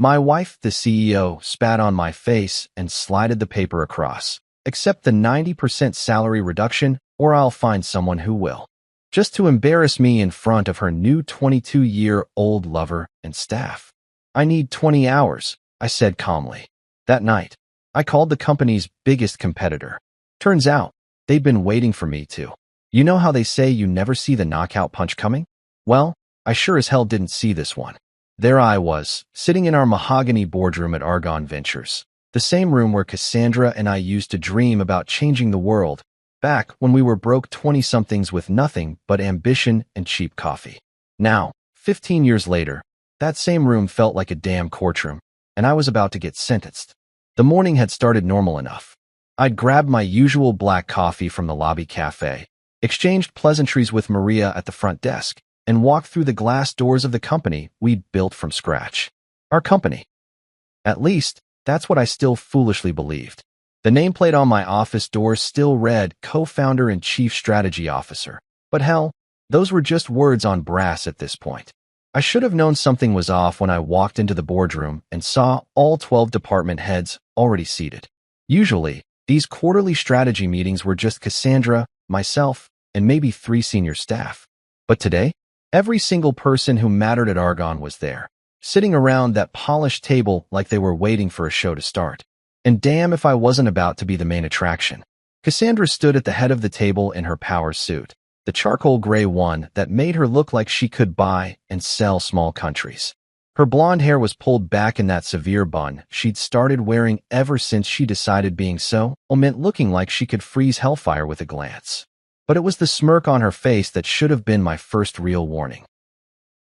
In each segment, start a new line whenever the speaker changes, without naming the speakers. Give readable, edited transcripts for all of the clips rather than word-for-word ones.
My wife, the CEO, spat on my face and slided the paper across. Accept the 90% salary reduction, or I'll find someone who will. Just to embarrass me in front of her new 22-year-old lover and staff. I need 20 hours, I said calmly. That night, I called the company's biggest competitor. Turns out, they'd been waiting for me to. You know how they say you never see the knockout punch coming? Well, I sure as hell didn't see this one. There I was, sitting in our mahogany boardroom at Argonne Ventures, the same room where Cassandra and I used to dream about changing the world, back when we were broke 20-somethings with nothing but ambition and cheap coffee. Now, 15 years later, that same room felt like a damn courtroom, and I was about to get sentenced. The morning had started normal enough. I'd grabbed my usual black coffee from the lobby cafe, exchanged pleasantries with Maria at the front desk, and walked through the glass doors of the company we'd built from scratch. Our company. At least, that's what I still foolishly believed. The nameplate on my office door still read Co-founder and Chief Strategy Officer. But hell, those were just words on brass at this point. I should have known something was off when I walked into the boardroom and saw all 12 department heads already seated. Usually, these quarterly strategy meetings were just Cassandra, myself, and maybe 3 senior staff. But today, every single person who mattered at Argonne was there, sitting around that polished table like they were waiting for a show to start. And damn if I wasn't about to be the main attraction. Cassandra stood at the head of the table in her power suit, the charcoal gray one that made her look like she could buy and sell small countries. Her blonde hair was pulled back in that severe bun she'd started wearing ever since she decided being so meant looking like she could freeze hellfire with a glance. But it was the smirk on her face that should have been my first real warning.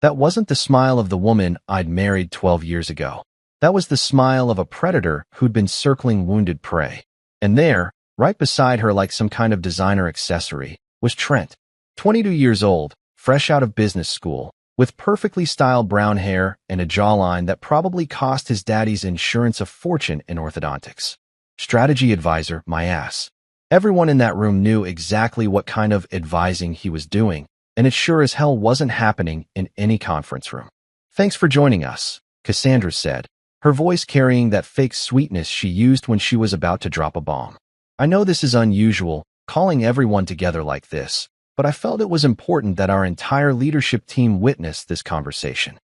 That wasn't the smile of the woman I'd married 12 years ago. That was the smile of a predator who'd been circling wounded prey. And there, right beside her like some kind of designer accessory, was Trent, 22 years old, fresh out of business school, with perfectly styled brown hair and a jawline that probably cost his daddy's insurance a fortune in orthodontics. Strategy advisor, my ass. Everyone in that room knew exactly what kind of advising he was doing, and it sure as hell wasn't happening in any conference room. Thanks for joining us, Cassandra said, her voice carrying that fake sweetness she used when she was about to drop a bomb. I know this is unusual, calling everyone together like this, but I felt it was important that our entire leadership team witness this conversation.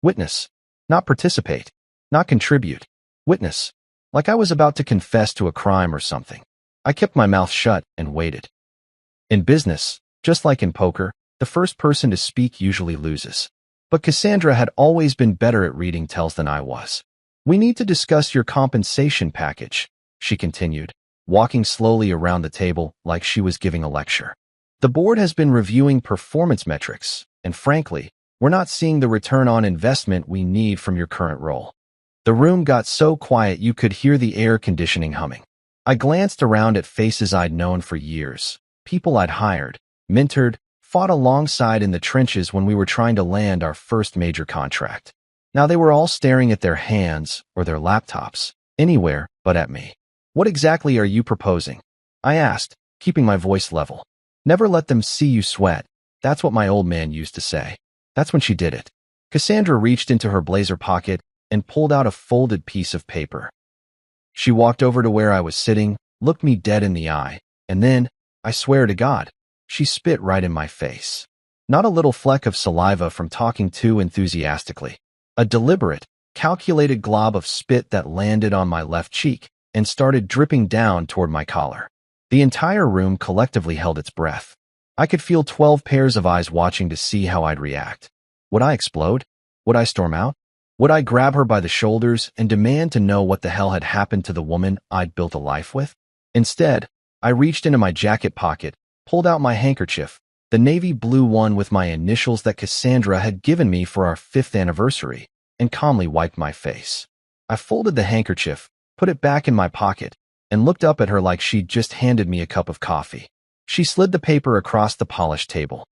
Witness, not participate, not contribute. Witness, like I was about to confess to a crime or something. I kept my mouth shut and waited. In business, just like in poker, the first person to speak usually loses. But Cassandra had always been better at reading tells than I was. We need to discuss your compensation package, she continued, walking slowly around the table like she was giving a lecture. The board has been reviewing performance metrics, and frankly, we're not seeing the return on investment we need from your current role. The room got so quiet you could hear the air conditioning humming. I glanced around at faces I'd known for years, people I'd hired, mentored, fought alongside in the trenches when we were trying to land our first major contract. Now they were all staring at their hands or their laptops, anywhere but at me. What exactly are you proposing? I asked, keeping my voice level. Never let them see you sweat. That's what my old man used to say. That's when she did it. Cassandra reached into her blazer pocket and pulled out a folded piece of paper. She walked over to where I was sitting, looked me dead in the eye, and then, I swear to God, she spit right in my face. Not a little fleck of saliva from talking too enthusiastically. A deliberate, calculated glob of spit that landed on my left cheek and started dripping down toward my collar. The entire room collectively held its breath. I could feel 12 pairs of eyes watching to see how I'd react. Would I explode? Would I storm out? Would I grab her by the shoulders and demand to know what the hell had happened to the woman I'd built a life with? Instead, I reached into my jacket pocket, pulled out my handkerchief, the navy blue one with my initials that Cassandra had given me for our 5th anniversary, and calmly wiped my face. I folded the handkerchief, put it back in my pocket, and looked up at her like she'd just handed me a cup of coffee. She slid the paper across the polished table.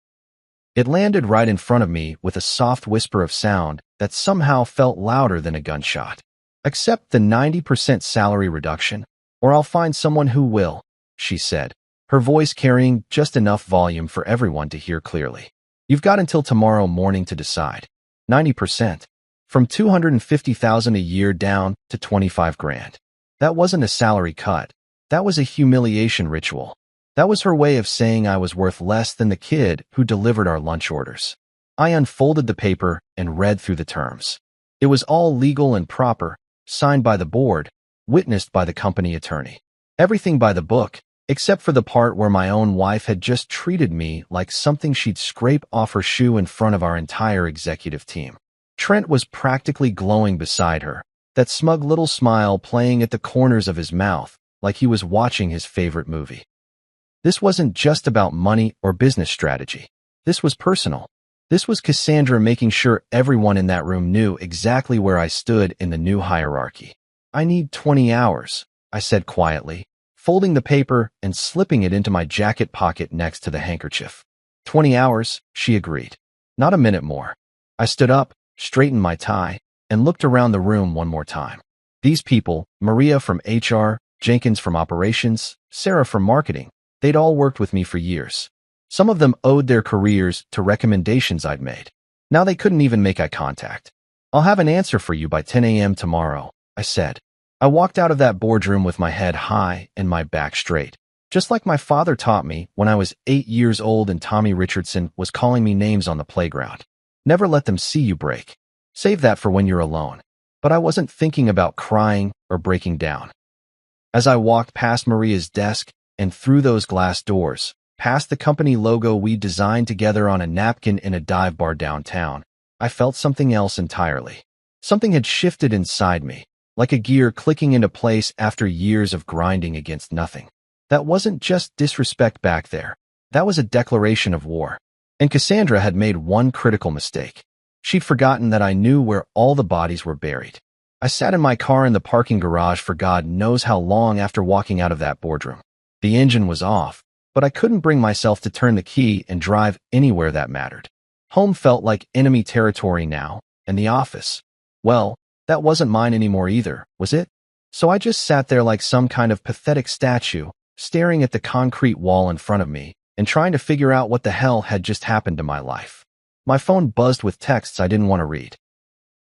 It landed right in front of me with a soft whisper of sound that somehow felt louder than a gunshot. Accept the 90% salary reduction, or I'll find someone who will, she said, her voice carrying just enough volume for everyone to hear clearly. You've got until tomorrow morning to decide. 90%. From 250,000 a year down to 25 grand. That wasn't a salary cut. That was a humiliation ritual. That was her way of saying I was worth less than the kid who delivered our lunch orders. I unfolded the paper and read through the terms. It was all legal and proper, signed by the board, witnessed by the company attorney. Everything by the book, except for the part where my own wife had just treated me like something she'd scrape off her shoe in front of our entire executive team. Trent was practically glowing beside her, that smug little smile playing at the corners of his mouth, like he was watching his favorite movie. This wasn't just about money or business strategy. This was personal. This was Cassandra making sure everyone in that room knew exactly where I stood in the new hierarchy. I need 20 hours, I said quietly, folding the paper and slipping it into my jacket pocket next to the handkerchief. 20 hours, she agreed. Not a minute more. I stood up, straightened my tie, and looked around the room one more time. These people, Maria from HR, Jenkins from operations, Sarah from marketing, they'd all worked with me for years. Some of them owed their careers to recommendations I'd made. Now they couldn't even make eye contact. I'll have an answer for you by 10 a.m. tomorrow, I said. I walked out of that boardroom with my head high and my back straight, just like my father taught me when I was 8 years old and Tommy Richardson was calling me names on the playground. Never let them see you break. Save that for when you're alone. But I wasn't thinking about crying or breaking down. As I walked past Maria's desk and through those glass doors, past the company logo we designed together on a napkin in a dive bar downtown, I felt something else entirely. Something had shifted inside me, like a gear clicking into place after years of grinding against nothing. That wasn't just disrespect back there. That was a declaration of war. And Cassandra had made one critical mistake. She'd forgotten that I knew where all the bodies were buried. I sat in my car in the parking garage for God knows how long after walking out of that boardroom. The engine was off, but I couldn't bring myself to turn the key and drive anywhere that mattered. Home felt like enemy territory now, and the office, well, that wasn't mine anymore either, was it? So I just sat there like some kind of pathetic statue, staring at the concrete wall in front of me and trying to figure out what the hell had just happened to my life. My phone buzzed with texts I didn't want to read.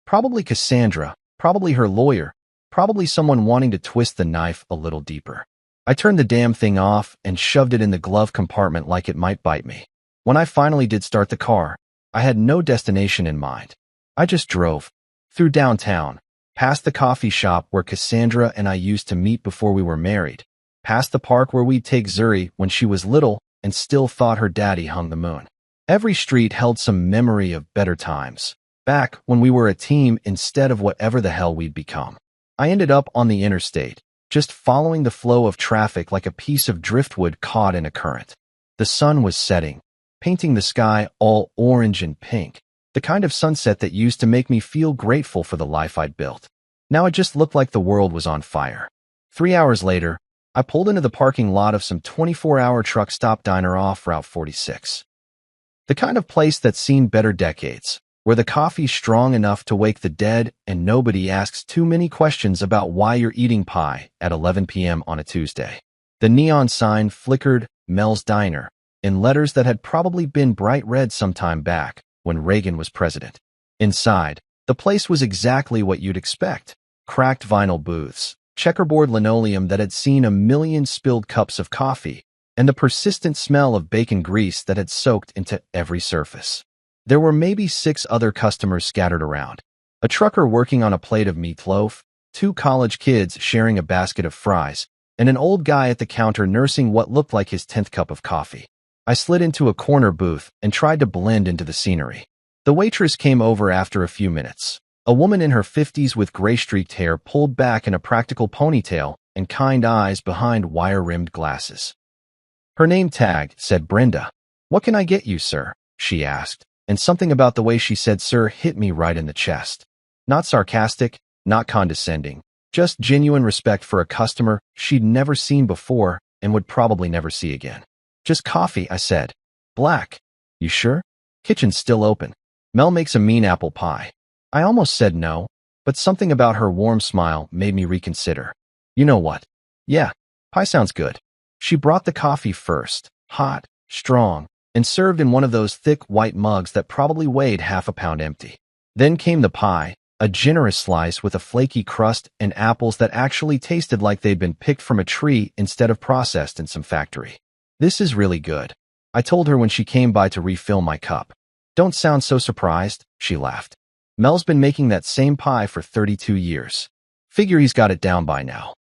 Probably Cassandra, probably her lawyer, probably someone wanting to twist the knife a little deeper. I turned the damn thing off and shoved it in the glove compartment like it might bite me. When I finally did start the car, I had no destination in mind. I just drove. Through downtown, past the coffee shop where Cassandra and I used to meet before we were married, past the park where we'd take Zuri when she was little and still thought her daddy hung the moon. Every street held some memory of better times, back when we were a team instead of whatever the hell we'd become. I ended up on the interstate, just following the flow of traffic like a piece of driftwood caught in a current. The sun was setting, painting the sky all orange and pink, the kind of sunset that used to make me feel grateful for the life I'd built. Now it just looked like the world was on fire. 3 hours later, I pulled into the parking lot of some 24-hour truck stop diner off Route 46. The kind of place that's seen better decades, where the coffee's strong enough to wake the dead and nobody asks too many questions about why you're eating pie at 11 p.m. on a Tuesday. The neon sign flickered Mel's Diner in letters that had probably been bright red some time back when Reagan was president. Inside, the place was exactly what you'd expect. Cracked vinyl booths, checkerboard linoleum that had seen a million spilled cups of coffee, and the persistent smell of bacon grease that had soaked into every surface. There were maybe 6 other customers scattered around. A trucker working on a plate of meatloaf, 2 college kids sharing a basket of fries, and an old guy at the counter nursing what looked like his 10th cup of coffee. I slid into a corner booth and tried to blend into the scenery. The waitress came over after a few minutes. A woman in her 50s with gray-streaked hair pulled back in a practical ponytail and kind eyes behind wire-rimmed glasses. Her name tag said Brenda. "What can I get you, sir?" she asked, and something about the way she said sir hit me right in the chest. Not sarcastic, not condescending, just genuine respect for a customer she'd never seen before and would probably never see again. "Just coffee," I said. "Black." "You sure? Kitchen's still open. Mel makes a mean apple pie." I almost said no, but something about her warm smile made me reconsider. "You know what? Yeah, pie sounds good." She brought the coffee first, hot, strong, and served in one of those thick white mugs that probably weighed half a pound empty. Then came the pie, A generous slice with a flaky crust and apples that actually tasted like they'd been picked from a tree instead of processed in some factory. "This is really good," I told her when she came by to refill my cup. "Don't sound so surprised," she laughed. "Mel's been making that same pie for 32 years. Figure he's got it down by now."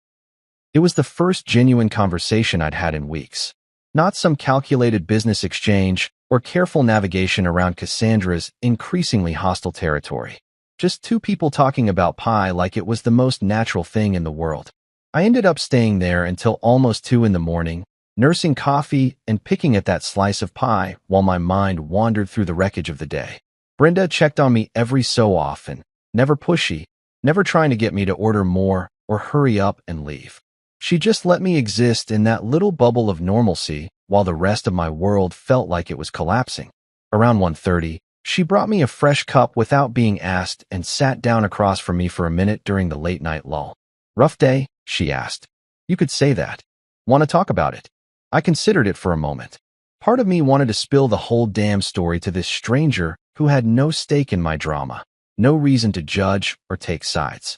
It was the first genuine conversation I'd had in weeks. Not some calculated business exchange or careful navigation around Cassandra's increasingly hostile territory. Just two people talking about pie like it was the most natural thing in the world. I ended up staying there until almost 2 in the morning, nursing coffee and picking at that slice of pie while my mind wandered through the wreckage of the day. Brenda checked on me every so often, never pushy, never trying to get me to order more or hurry up and leave. She just let me exist in that little bubble of normalcy while the rest of my world felt like it was collapsing. Around 1:30, she brought me a fresh cup without being asked and sat down across from me for a minute during the late-night lull. "Rough day?" she asked. "You could say that. Want to talk about it?" I considered it for a moment. Part of me wanted to spill the whole damn story to this stranger who had no stake in my drama, no reason to judge or take sides.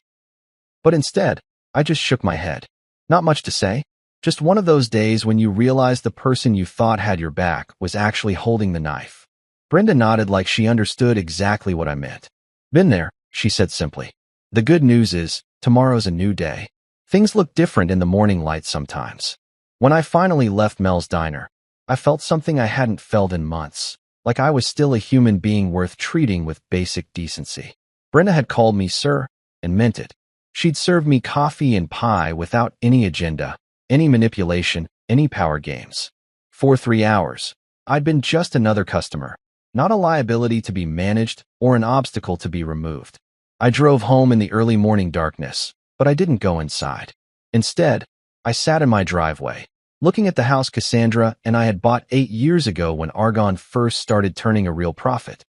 But instead, I just shook my head. Not much to say. Just one of those days when you realize the person you thought had your back was actually holding the knife. Brenda nodded like she understood exactly what I meant. "Been there," she said simply. "The good news is, tomorrow's a new day. Things look different in the morning light sometimes." When I finally left Mel's diner, I felt something I hadn't felt in months, like I was still a human being worth treating with basic decency. Brenda had called me sir, and meant it. She'd served me coffee and pie without any agenda, any manipulation, any power games. For 3 hours, I'd been just another customer, not a liability to be managed or an obstacle to be removed. I drove home in the early morning darkness, but I didn't go inside. Instead, I sat in my driveway, looking at the house Cassandra and I had bought 8 years ago when Argonne first started turning a real profit.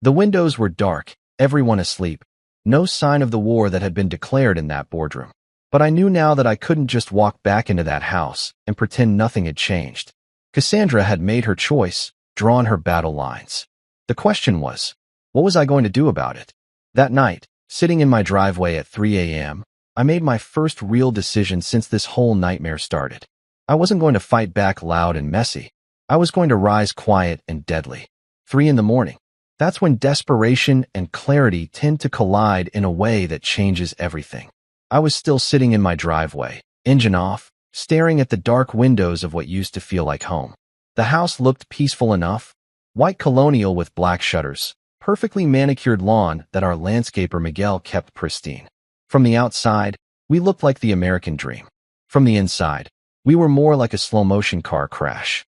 The windows were dark, everyone asleep, no sign of the war that had been declared in that boardroom. But I knew now that I couldn't just walk back into that house and pretend nothing had changed. Cassandra had made her choice, drawn her battle lines. The question was, what was I going to do about it? That night, sitting in my driveway at 3 a.m., I made my first real decision since this whole nightmare started. I wasn't going to fight back loud and messy. I was going to rise quiet and deadly. 3 in the morning. That's when desperation and clarity tend to collide in a way that changes everything. I was still sitting in my driveway, engine off, staring at the dark windows of what used to feel like home. The house looked peaceful enough, white colonial with black shutters, perfectly manicured lawn that our landscaper Miguel kept pristine. From the outside, we looked like the American dream. From the inside, we were more like a slow-motion car crash.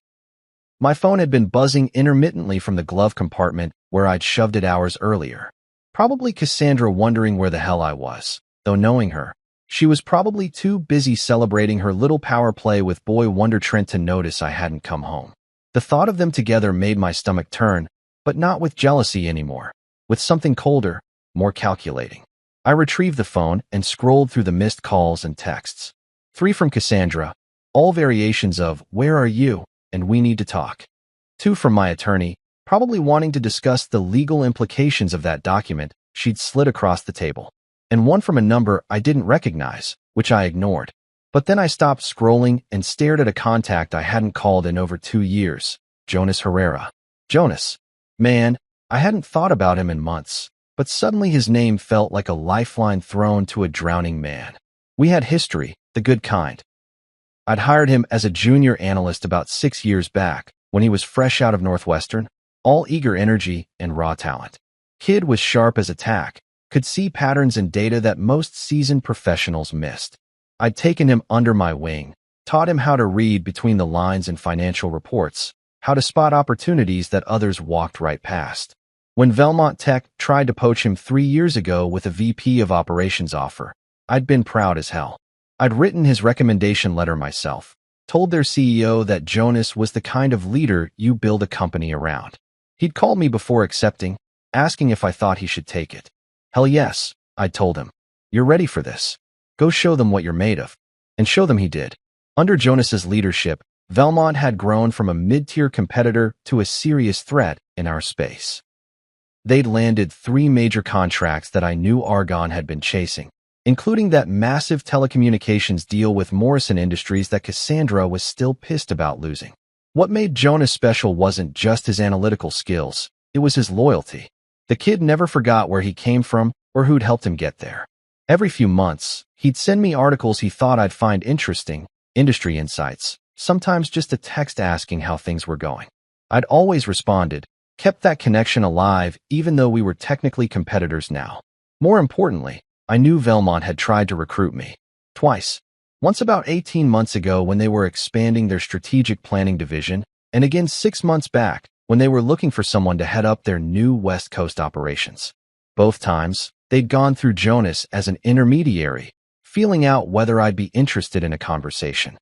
My phone had been buzzing intermittently from the glove compartment where I'd shoved it hours earlier. Probably Cassandra wondering where the hell I was, though knowing her, she was probably too busy celebrating her little power play with Boy Wonder Trent to notice I hadn't come home. The thought of them together made my stomach turn, but not with jealousy anymore, with something colder, more calculating. I retrieved the phone and scrolled through the missed calls and texts. 3 from Cassandra, all variations of "Where are you?" and "We need to talk." 2 from my attorney, probably wanting to discuss the legal implications of that document she'd slid across the table. And 1 from a number I didn't recognize, which I ignored. But then I stopped scrolling and stared at a contact I hadn't called in over 2 years, Jonas Herrera. Jonas. Man, I hadn't thought about him in months, but suddenly his name felt like a lifeline thrown to a drowning man. We had history, the good kind. I'd hired him as a junior analyst about 6 years back, when he was fresh out of Northwestern, all eager energy and raw talent. Kid was sharp as a tack, could see patterns in data that most seasoned professionals missed. I'd taken him under my wing, taught him how to read between the lines in financial reports, how to spot opportunities that others walked right past. When Velmont Tech tried to poach him 3 years ago with a VP of operations offer, I'd been proud as hell. I'd written his recommendation letter myself, told their CEO that Jonas was the kind of leader you build a company around. He'd called me before accepting, asking if I thought he should take it. Hell yes, I'd told him. You're ready for this. Go show them what you're made of. And show them he did. Under Jonas's leadership, Velmont had grown from a mid-tier competitor to a serious threat in our space. They'd landed 3 major contracts that I knew Argonne had been chasing, including that massive telecommunications deal with Morrison Industries that Cassandra was still pissed about losing. What made Jonas special wasn't just his analytical skills, it was his loyalty. The kid never forgot where he came from or who'd helped him get there. Every few months, he'd send me articles he thought I'd find interesting, industry insights, sometimes just a text asking how things were going. I'd always responded, kept that connection alive even though we were technically competitors now. More importantly, I knew Velmont had tried to recruit me. Twice. Once about 18 months ago when they were expanding their strategic planning division, and again 6 months back when they were looking for someone to head up their new West Coast operations. Both times, they'd gone through Jonas as an intermediary, feeling out whether I'd be interested in a conversation.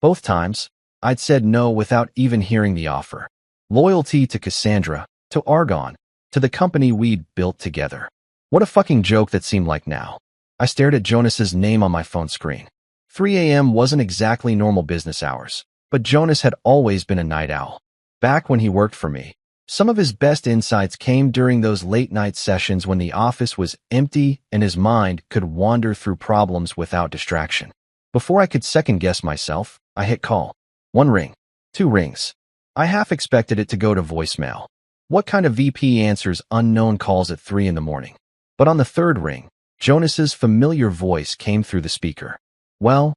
Both times, I'd said no without even hearing the offer. Loyalty to Cassandra, to Argonne, to the company we'd built together. What a fucking joke that seemed like now. I stared at Jonas's name on my phone screen. 3 a.m. wasn't exactly normal business hours, but Jonas had always been a night owl. Back when he worked for me, some of his best insights came during those late-night sessions when the office was empty and his mind could wander through problems without distraction. Before I could second-guess myself, I hit call. 1 ring. 2 rings. I half expected it to go to voicemail. What kind of VP answers unknown calls at 3 in the morning? But on the 3rd ring, Jonas's familiar voice came through the speaker. Well,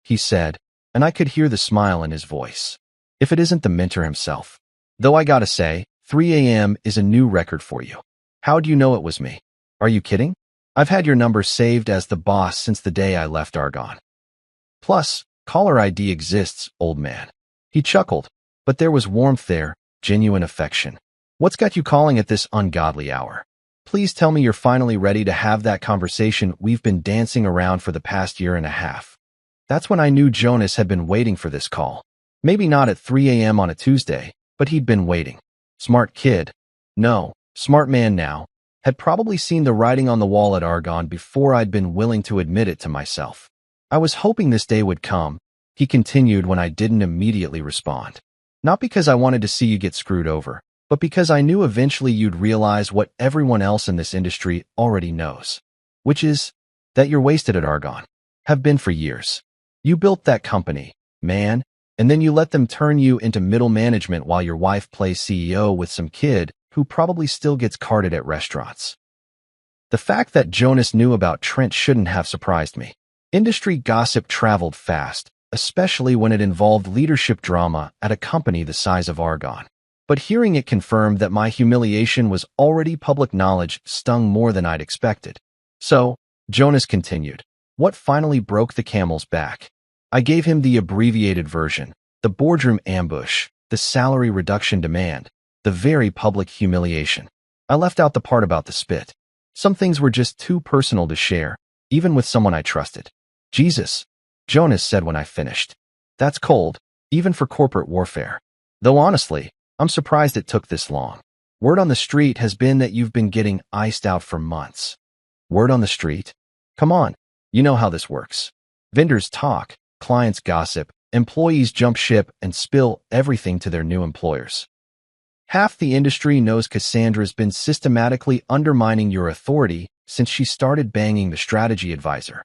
he said, and I could hear the smile in his voice. If it isn't the mentor himself. Though I gotta say, 3 a.m. is a new record for you. How'd you know it was me? Are you kidding? I've had your number saved as the boss since the day I left Argonne. Plus, caller ID exists, old man. He chuckled, but there was warmth there, genuine affection. What's got you calling at this ungodly hour? Please tell me you're finally ready to have that conversation we've been dancing around for the past year and a half. That's when I knew Jonas had been waiting for this call. Maybe not at 3 a.m. on a Tuesday, but he'd been waiting. Smart kid. No, smart man now. Had probably seen the writing on the wall at Argonne before I'd been willing to admit it to myself. I was hoping this day would come, he continued when I didn't immediately respond. Not because I wanted to see you get screwed over, but because I knew eventually you'd realize what everyone else in this industry already knows. Which is, that you're wasted at Argonne. Have been for years. You built that company, man, and then you let them turn you into middle management while your wife plays CEO with some kid who probably still gets carded at restaurants. The fact that Jonas knew about Trent shouldn't have surprised me. Industry gossip traveled fast, especially when it involved leadership drama at a company the size of Argonne. But hearing it confirmed that my humiliation was already public knowledge stung more than I'd expected. So, Jonas continued. What finally broke the camel's back? I gave him the abbreviated version, the boardroom ambush, the salary reduction demand, the very public humiliation. I left out the part about the spit. Some things were just too personal to share, even with someone I trusted. Jesus, Jonas said when I finished. That's cold, even for corporate warfare. Though honestly, I'm surprised it took this long. Word on the street has been that you've been getting iced out for months. Word on the street? Come on, you know how this works. Vendors talk, clients gossip, employees jump ship and spill everything to their new employers. Half the industry knows Cassandra's been systematically undermining your authority since she started banging the strategy advisor.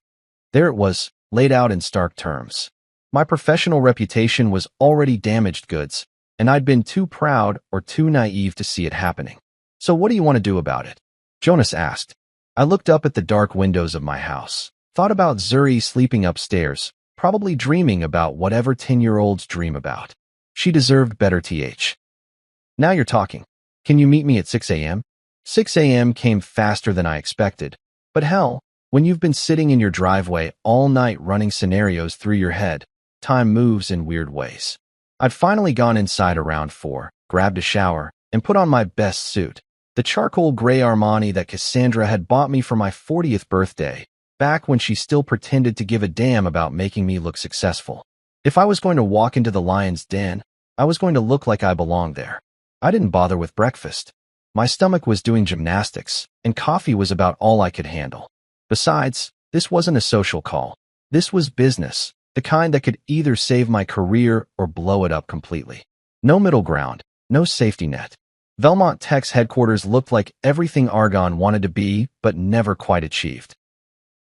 There it was, laid out in stark terms. My professional reputation was already damaged goods, and I'd been too proud or too naive to see it happening. So what do you want to do about it? Jonas asked. I looked up at the dark windows of my house, thought about Zuri sleeping upstairs, probably dreaming about whatever 10-year-olds dream about. She deserved better th. Now you're talking. Can you meet me at 6 a.m.? 6 a.m. came faster than I expected. But hell, when you've been sitting in your driveway all night running scenarios through your head, time moves in weird ways. I'd finally gone inside around 4, grabbed a shower, and put on my best suit, the charcoal gray Armani that Cassandra had bought me for my 40th birthday, back when she still pretended to give a damn about making me look successful. If I was going to walk into the lion's den, I was going to look like I belonged there. I didn't bother with breakfast. My stomach was doing gymnastics, and coffee was about all I could handle. Besides, this wasn't a social call. This was business, the kind that could either save my career or blow it up completely. No middle ground, no safety net. Velmont Tech's headquarters looked like everything Argonne wanted to be, but never quite achieved.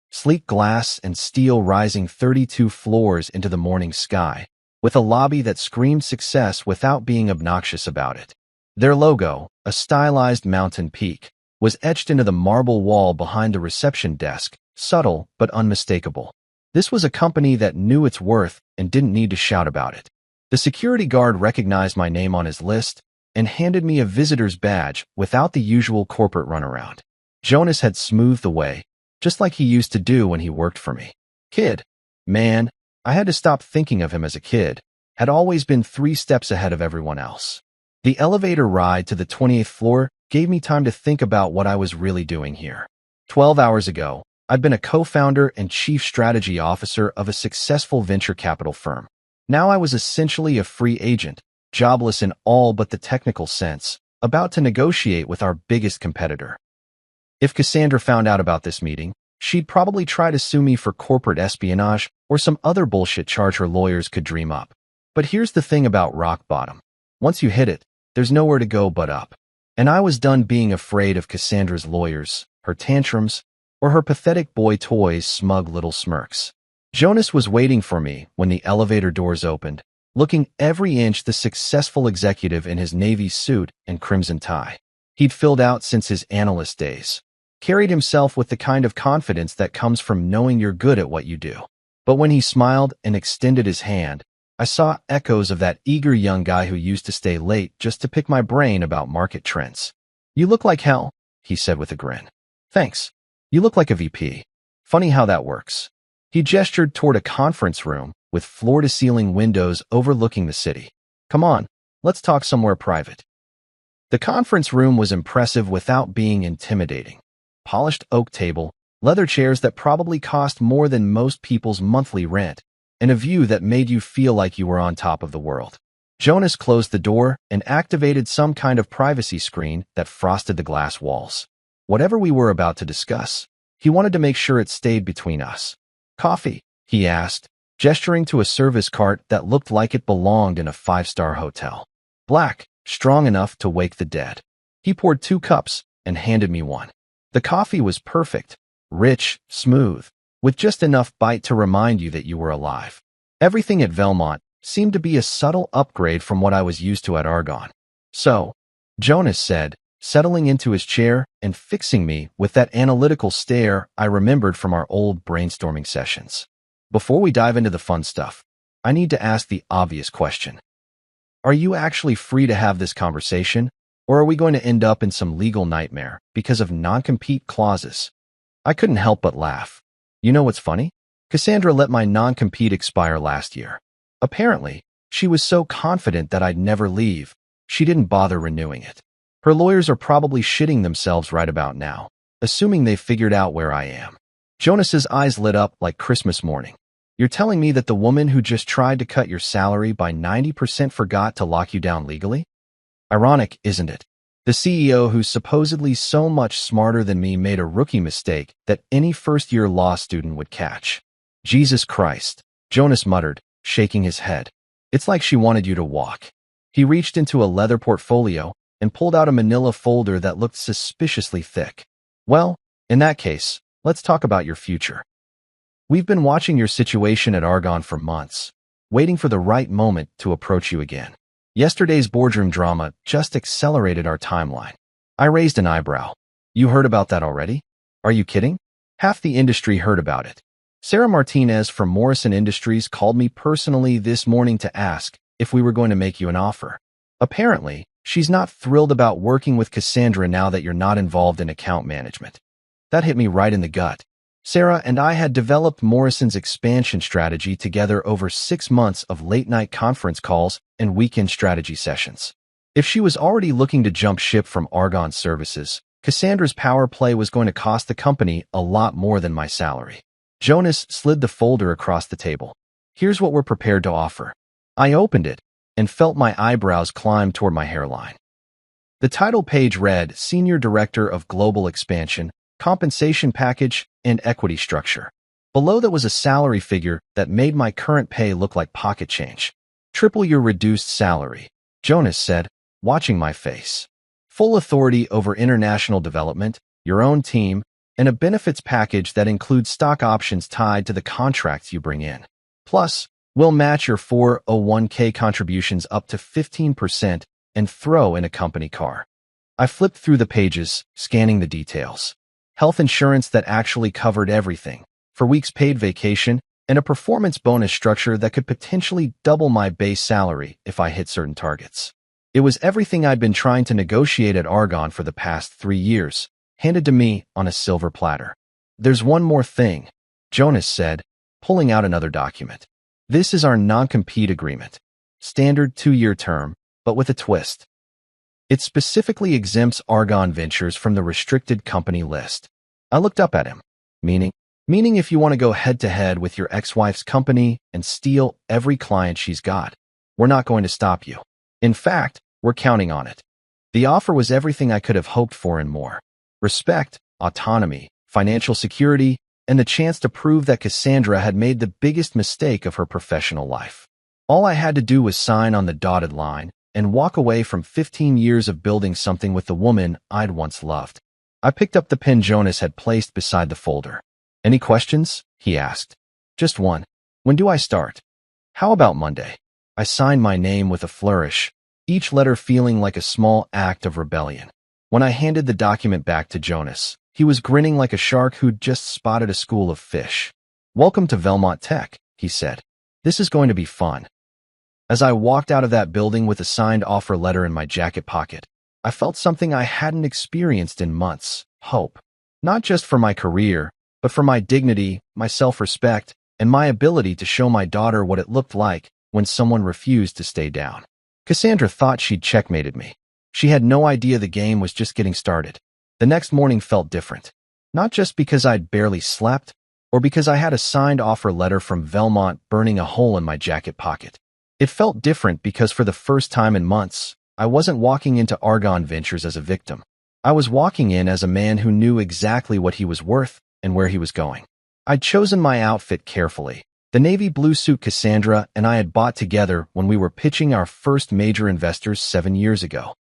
Sleek glass and steel rising 32 floors into the morning sky, with a lobby that screamed success without being obnoxious about it. Their logo, a stylized mountain peak, was etched into the marble wall behind the reception desk, subtle but unmistakable. This was a company that knew its worth and didn't need to shout about it. The security guard recognized my name on his list and handed me a visitor's badge without the usual corporate runaround. Jonas had smoothed the way, just like he used to do when he worked for me. Kid. Man, I had to stop thinking of him as a kid. Had always been 3 steps ahead of everyone else. The elevator ride to the 28th floor gave me time to think about what I was really doing here. 12 hours ago, I'd been a co-founder and chief strategy officer of a successful venture capital firm. Now I was essentially a free agent, jobless in all but the technical sense, about to negotiate with our biggest competitor. If Cassandra found out about this meeting, she'd probably try to sue me for corporate espionage or some other bullshit charge her lawyers could dream up. But here's the thing about rock bottom. Once you hit it, there's nowhere to go but up. And I was done being afraid of Cassandra's lawyers, her tantrums, or her pathetic boy toys' smug little smirks. Jonas was waiting for me when the elevator doors opened, looking every inch the successful executive in his navy suit and crimson tie. He'd filled out since his analyst days. Carried himself with the kind of confidence that comes from knowing you're good at what you do. But when he smiled and extended his hand, I saw echoes of that eager young guy who used to stay late just to pick my brain about market trends. "You look like hell," he said with a grin. "Thanks. You look like a VP. Funny how that works." He gestured toward a conference room with floor-to-ceiling windows overlooking the city. "Come on, let's talk somewhere private." The conference room was impressive without being intimidating. Polished oak table, leather chairs that probably cost more than most people's monthly rent, and a view that made you feel like you were on top of the world. Jonas closed the door and activated some kind of privacy screen that frosted the glass walls. Whatever we were about to discuss, he wanted to make sure it stayed between us. "Coffee?" he asked, gesturing to a service cart that looked like it belonged in a 5-star hotel. "Black, strong enough to wake the dead." He poured 2 cups and handed me one. The coffee was perfect, rich, smooth, with just enough bite to remind you that you were alive. Everything at Velmont seemed to be a subtle upgrade from what I was used to at Argonne. "So," Jonas said, settling into his chair and fixing me with that analytical stare I remembered from our old brainstorming sessions. "Before we dive into the fun stuff, I need to ask the obvious question. Are you actually free to have this conversation? Or are we going to end up in some legal nightmare because of non-compete clauses?" I couldn't help but laugh. You know what's funny? Cassandra let my non-compete expire last year. Apparently, she was so confident that I'd never leave, she didn't bother renewing it. Her lawyers are probably shitting themselves right about now, assuming they've figured out where I am. Jonas's eyes lit up like Christmas morning. "You're telling me that the woman who just tried to cut your salary by 90% forgot to lock you down legally? Ironic, isn't it? The CEO who's supposedly so much smarter than me made a rookie mistake that any first-year law student would catch." "Jesus Christ," Jonas muttered, shaking his head. "It's like she wanted you to walk." He reached into a leather portfolio and pulled out a manila folder that looked suspiciously thick. "Well, in that case, let's talk about your future. We've been watching your situation at Argonne for months, waiting for the right moment to approach you again. Yesterday's boardroom drama just accelerated our timeline." I raised an eyebrow. "You heard about that already? Are you kidding? Half the industry heard about it. Sarah Martinez from Morrison Industries called me personally this morning to ask if we were going to make you an offer. Apparently, she's not thrilled about working with Cassandra now that you're not involved in account management." That hit me right in the gut. Sarah and I had developed Morrison's expansion strategy together over 6 months of late-night conference calls and weekend strategy sessions. If she was already looking to jump ship from Argonne Services, Cassandra's power play was going to cost the company a lot more than my salary. Jonas slid the folder across the table. "Here's what we're prepared to offer." I opened it and felt my eyebrows climb toward my hairline. The title page read Senior Director of Global Expansion, Compensation Package, and Equity Structure. Below that was a salary figure that made my current pay look like pocket change. "Triple your reduced salary," Jonas said, watching my face. full authority over international development, your own team, and a benefits package that includes stock options tied to the contracts you bring in. Plus, we'll match your 401k contributions up to 15% and throw in a company car. I flipped through the pages, scanning the details. Health insurance that actually covered everything, for weeks paid vacation, and a performance bonus structure that could potentially double my base salary if I hit certain targets. It was everything I'd been trying to negotiate at Argonne for the past 3 years, handed to me on a silver platter. There's one more thing, Jonas said, pulling out another document. This is our non-compete agreement. Standard 2-year term, but with a twist. It specifically exempts Argonne Ventures from the restricted company list. I looked up at him. Meaning if you want to go head-to-head with your ex-wife's company and steal every client she's got, we're not going to stop you. In fact, we're counting on it. The offer was everything I could have hoped for and more. Respect, autonomy, financial security, and the chance to prove that Cassandra had made the biggest mistake of her professional life. All I had to do was sign on the dotted line and walk away from 15 years of building something with the woman I'd once loved. I picked up the pen Jonas had placed beside the folder. Any questions? He asked. Just one. When do I start? How about Monday? I signed my name with a flourish, each letter feeling like a small act of rebellion. When I handed the document back to Jonas, he was grinning like a shark who'd just spotted a school of fish. Welcome to Velmont Tech, he said. This is going to be fun. As I walked out of that building with a signed offer letter in my jacket pocket, I felt something I hadn't experienced in months, hope. Not just for my career, but for my dignity, my self-respect, and my ability to show my daughter what it looked like when someone refused to stay down. Cassandra thought she'd checkmated me. She had no idea the game was just getting started. The next morning felt different. Not just because I'd barely slept, or because I had a signed offer letter from Velmont burning a hole in my jacket pocket. It felt different because for the first time in months, I wasn't walking into Argonne Ventures as a victim. I was walking in as a man who knew exactly what he was worth and where he was going. I'd chosen my outfit carefully. The navy blue suit Cassandra and I had bought together when we were pitching our first major investors 7 years ago.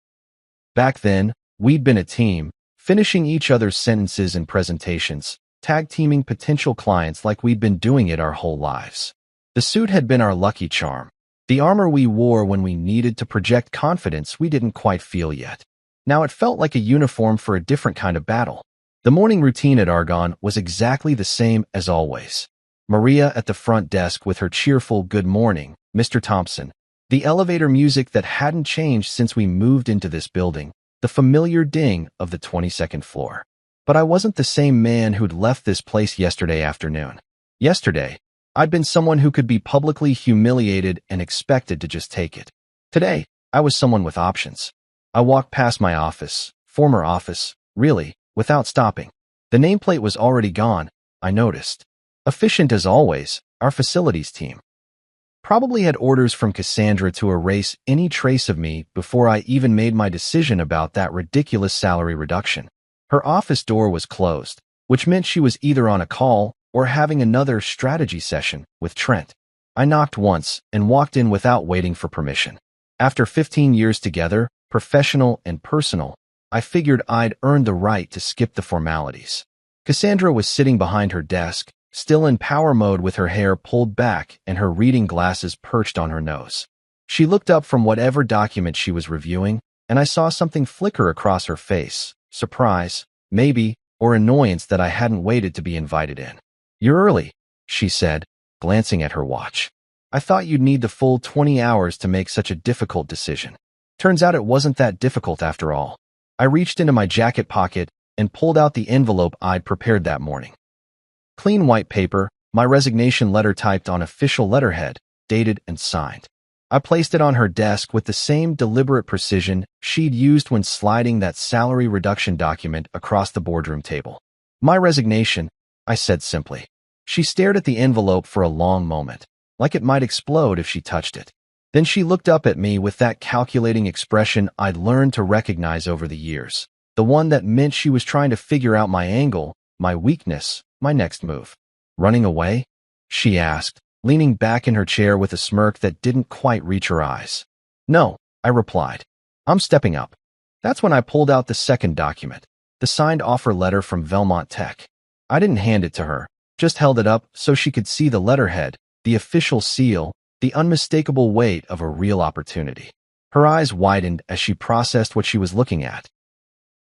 Back then, we'd been a team, finishing each other's sentences and presentations, tag-teaming potential clients like we'd been doing it our whole lives. The suit had been our lucky charm, the armor we wore when we needed to project confidence we didn't quite feel yet. Now it felt like a uniform for a different kind of battle. The morning routine at Argonne was exactly the same as always. Maria at the front desk with her cheerful "Good morning, Mr. Thompson." The elevator music that hadn't changed since we moved into this building, the familiar ding of the 22nd floor. But I wasn't the same man who'd left this place yesterday afternoon. Yesterday, I'd been someone who could be publicly humiliated and expected to just take it. Today, I was someone with options. I walked past my office, former office, really, without stopping. The nameplate was already gone, I noticed. Efficient as always, our facilities team. Probably had orders from Cassandra to erase any trace of me before I even made my decision about that ridiculous salary reduction. Her office door was closed, which meant she was either on a call or having another strategy session with Trent. I knocked once and walked in without waiting for permission. After 15 years together, professional and personal, I figured I'd earned the right to skip the formalities. Cassandra was sitting behind her desk, still in power mode with her hair pulled back and her reading glasses perched on her nose. She looked up from whatever document she was reviewing, and I saw something flicker across her face, surprise, maybe, or annoyance that I hadn't waited to be invited in. "You're early," she said, glancing at her watch. "I thought you'd need the full 20 hours to make such a difficult decision." Turns out it wasn't that difficult after all. I reached into my jacket pocket and pulled out the envelope I'd prepared that morning. Clean white paper, my resignation letter typed on official letterhead, dated and signed. I placed it on her desk with the same deliberate precision she'd used when sliding that salary reduction document across the boardroom table. "My resignation," I said simply. She stared at the envelope for a long moment, like it might explode if she touched it. Then she looked up at me with that calculating expression I'd learned to recognize over the years, the one that meant she was trying to figure out my angle, my weakness, my next move. "Running away?" she asked, leaning back in her chair with a smirk that didn't quite reach her eyes. "No," I replied. "I'm stepping up." That's when I pulled out the second document, the signed offer letter from Velmont Tech. I didn't hand it to her, just held it up so she could see the letterhead, the official seal, the unmistakable weight of a real opportunity. Her eyes widened as she processed what she was looking at.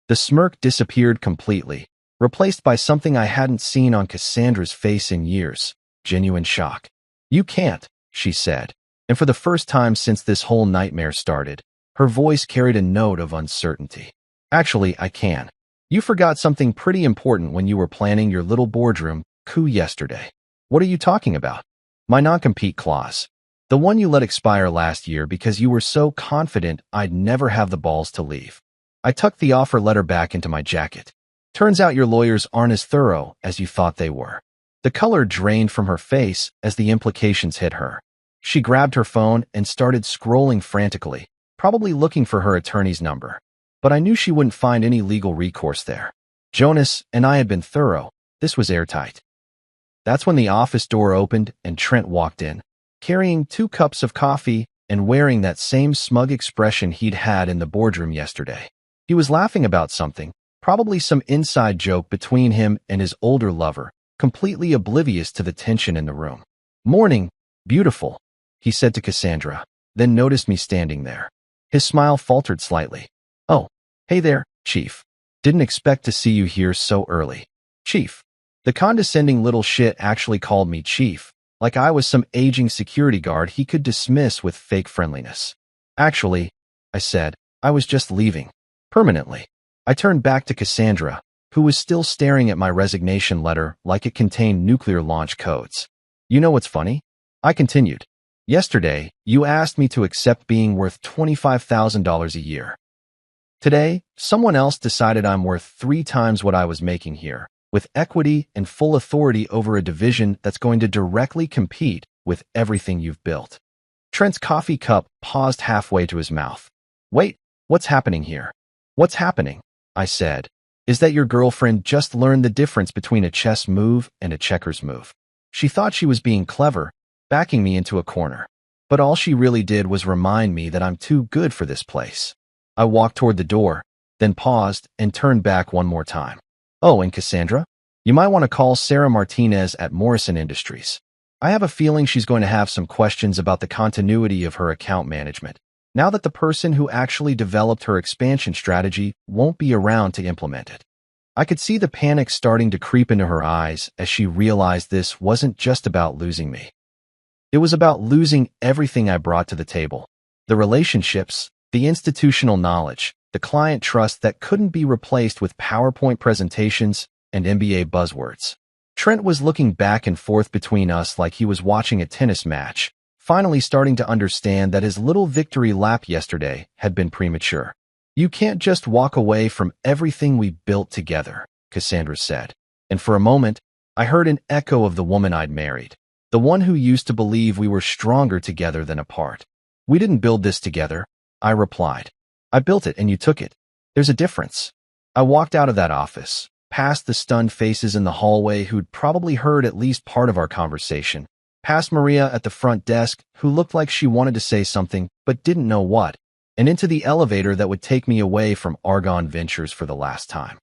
The smirk disappeared completely, replaced by something I hadn't seen on Cassandra's face in years, genuine shock. "You can't," she said, and for the first time since this whole nightmare started, her voice carried a note of uncertainty. "Actually, I can. You forgot something pretty important when you were planning your little boardroom coup yesterday." "What are you talking about?" "My non-compete clause. The one you let expire last year because you were so confident I'd never have the balls to leave." I tucked the offer letter back into my jacket. "Turns out your lawyers aren't as thorough as you thought they were." The color drained from her face as the implications hit her. She grabbed her phone and started scrolling frantically, probably looking for her attorney's number. But I knew she wouldn't find any legal recourse there. Jonas and I had been thorough. This was airtight. That's when the office door opened and Trent walked in, carrying 2 cups of coffee and wearing that same smug expression he'd had in the boardroom yesterday. He was laughing about something, probably some inside joke between him and his older lover, completely oblivious to the tension in the room. "Morning, beautiful," he said to Cassandra, then noticed me standing there. His smile faltered slightly. "Oh, hey there, Chief. Didn't expect to see you here so early." "Chief." The condescending little shit actually called me Chief, like I was some aging security guard he could dismiss with fake friendliness. "Actually," I said, "I was just leaving. Permanently." I turned back to Cassandra, who was still staring at my resignation letter like it contained nuclear launch codes. "You know what's funny?" I continued. "Yesterday, you asked me to accept being worth $25,000 a year. Today, someone else decided I'm worth 3 times what I was making here, with equity and full authority over a division that's going to directly compete with everything you've built." Trent's coffee cup paused halfway to his mouth. "Wait, what's happening here?" "What's happening?" I said, "is that your girlfriend just learned the difference between a chess move and a checkers move. She thought she was being clever, backing me into a corner. But all she really did was remind me that I'm too good for this place." I walked toward the door, then paused and turned back one more time. "Oh, and Cassandra, you might want to call Sarah Martinez at Morrison Industries. I have a feeling she's going to have some questions about the continuity of her account management, now that the person who actually developed her expansion strategy won't be around to implement it." I could see the panic starting to creep into her eyes as she realized this wasn't just about losing me. It was about losing everything I brought to the table. The relationships, the institutional knowledge, the client trust that couldn't be replaced with PowerPoint presentations and MBA buzzwords. Trent was looking back and forth between us like he was watching a tennis match, finally starting to understand that his little victory lap yesterday had been premature. "You can't just walk away from everything we built together," Cassandra said. And for a moment, I heard an echo of the woman I'd married, the one who used to believe we were stronger together than apart. "We didn't build this together," I replied. "I built it and you took it. There's a difference." I walked out of that office, past the stunned faces in the hallway who'd probably heard at least part of our conversation, past Maria at the front desk who looked like she wanted to say something but didn't know what, and into the elevator that would take me away from Argonne Ventures for the last time.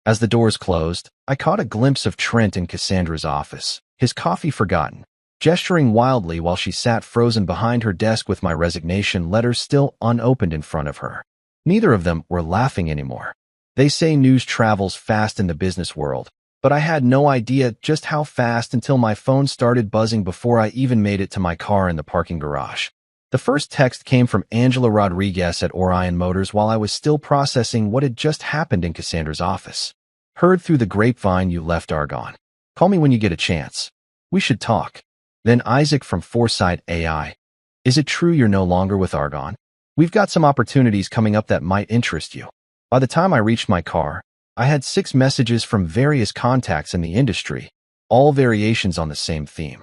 As the doors closed, I caught a glimpse of Trent in Cassandra's office, his coffee forgotten, gesturing wildly while she sat frozen behind her desk with my resignation letter still unopened in front of her. Neither of them were laughing anymore. They say news travels fast in the business world, but I had no idea just how fast until my phone started buzzing before I even made it to my car in the parking garage. The first text came from Angela Rodriguez at Orion Motors while I was still processing what had just happened in Cassandra's office. "Heard through the grapevine you left Argonne. Call me when you get a chance. We should talk." Then Isaac from Foresight AI. "Is it true you're no longer with Argonne? We've got some opportunities coming up that might interest you." By the time I reached my car, I had 6 messages from various contacts in the industry, all variations on the same theme.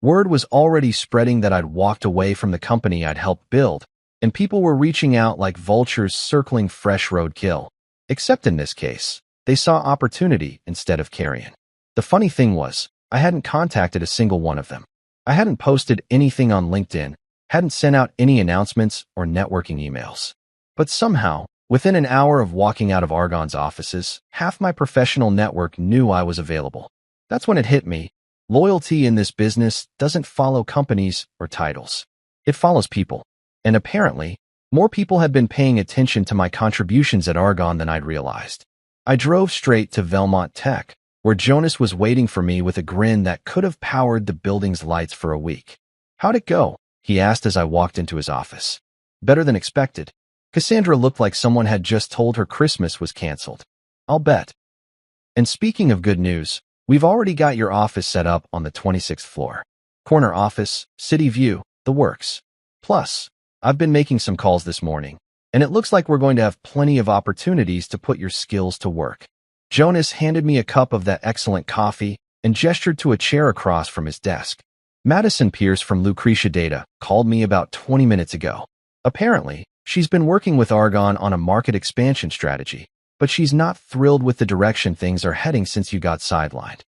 Word was already spreading that I'd walked away from the company I'd helped build, and people were reaching out like vultures circling fresh roadkill. Except in this case, they saw opportunity instead of carrion. The funny thing was, I hadn't contacted a single one of them. I hadn't posted anything on LinkedIn, hadn't sent out any announcements or networking emails. But somehow, Within an hour of walking out of Argon's offices, half my professional network knew I was available. That's when it hit me. Loyalty in this business doesn't follow companies or titles. It follows people. And apparently, more people had been paying attention to my contributions at Argon than I'd realized. I drove straight to Velmont Tech, where Jonas was waiting for me with a grin that could have powered the building's lights for a week. "How'd it go?" he asked as I walked into his office. "Better than expected." Cassandra looked like someone had just told her Christmas was canceled. "I'll bet." "And speaking of good news, we've already got your office set up on the 26th floor. Corner office, city view, the works. Plus, I've been making some calls this morning, and it looks like we're going to have plenty of opportunities to put your skills to work." Jonas handed me a cup of that excellent coffee and gestured to a chair across from his desk. "Madison Pierce from Lucretia Data called me about 20 minutes ago. Apparently, she's been working with Argon on a market expansion strategy, but she's not thrilled with the direction things are heading since you got sidelined."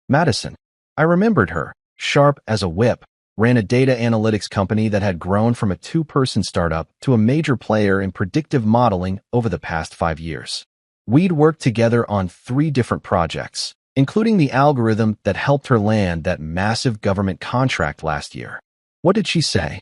Madison. I remembered her, sharp as a whip, ran a data analytics company that had grown from a two-person startup to a major player in predictive modeling over the past 5 years. We'd worked together on 3 different projects, including the algorithm that helped her land that massive government contract last year. What did she say?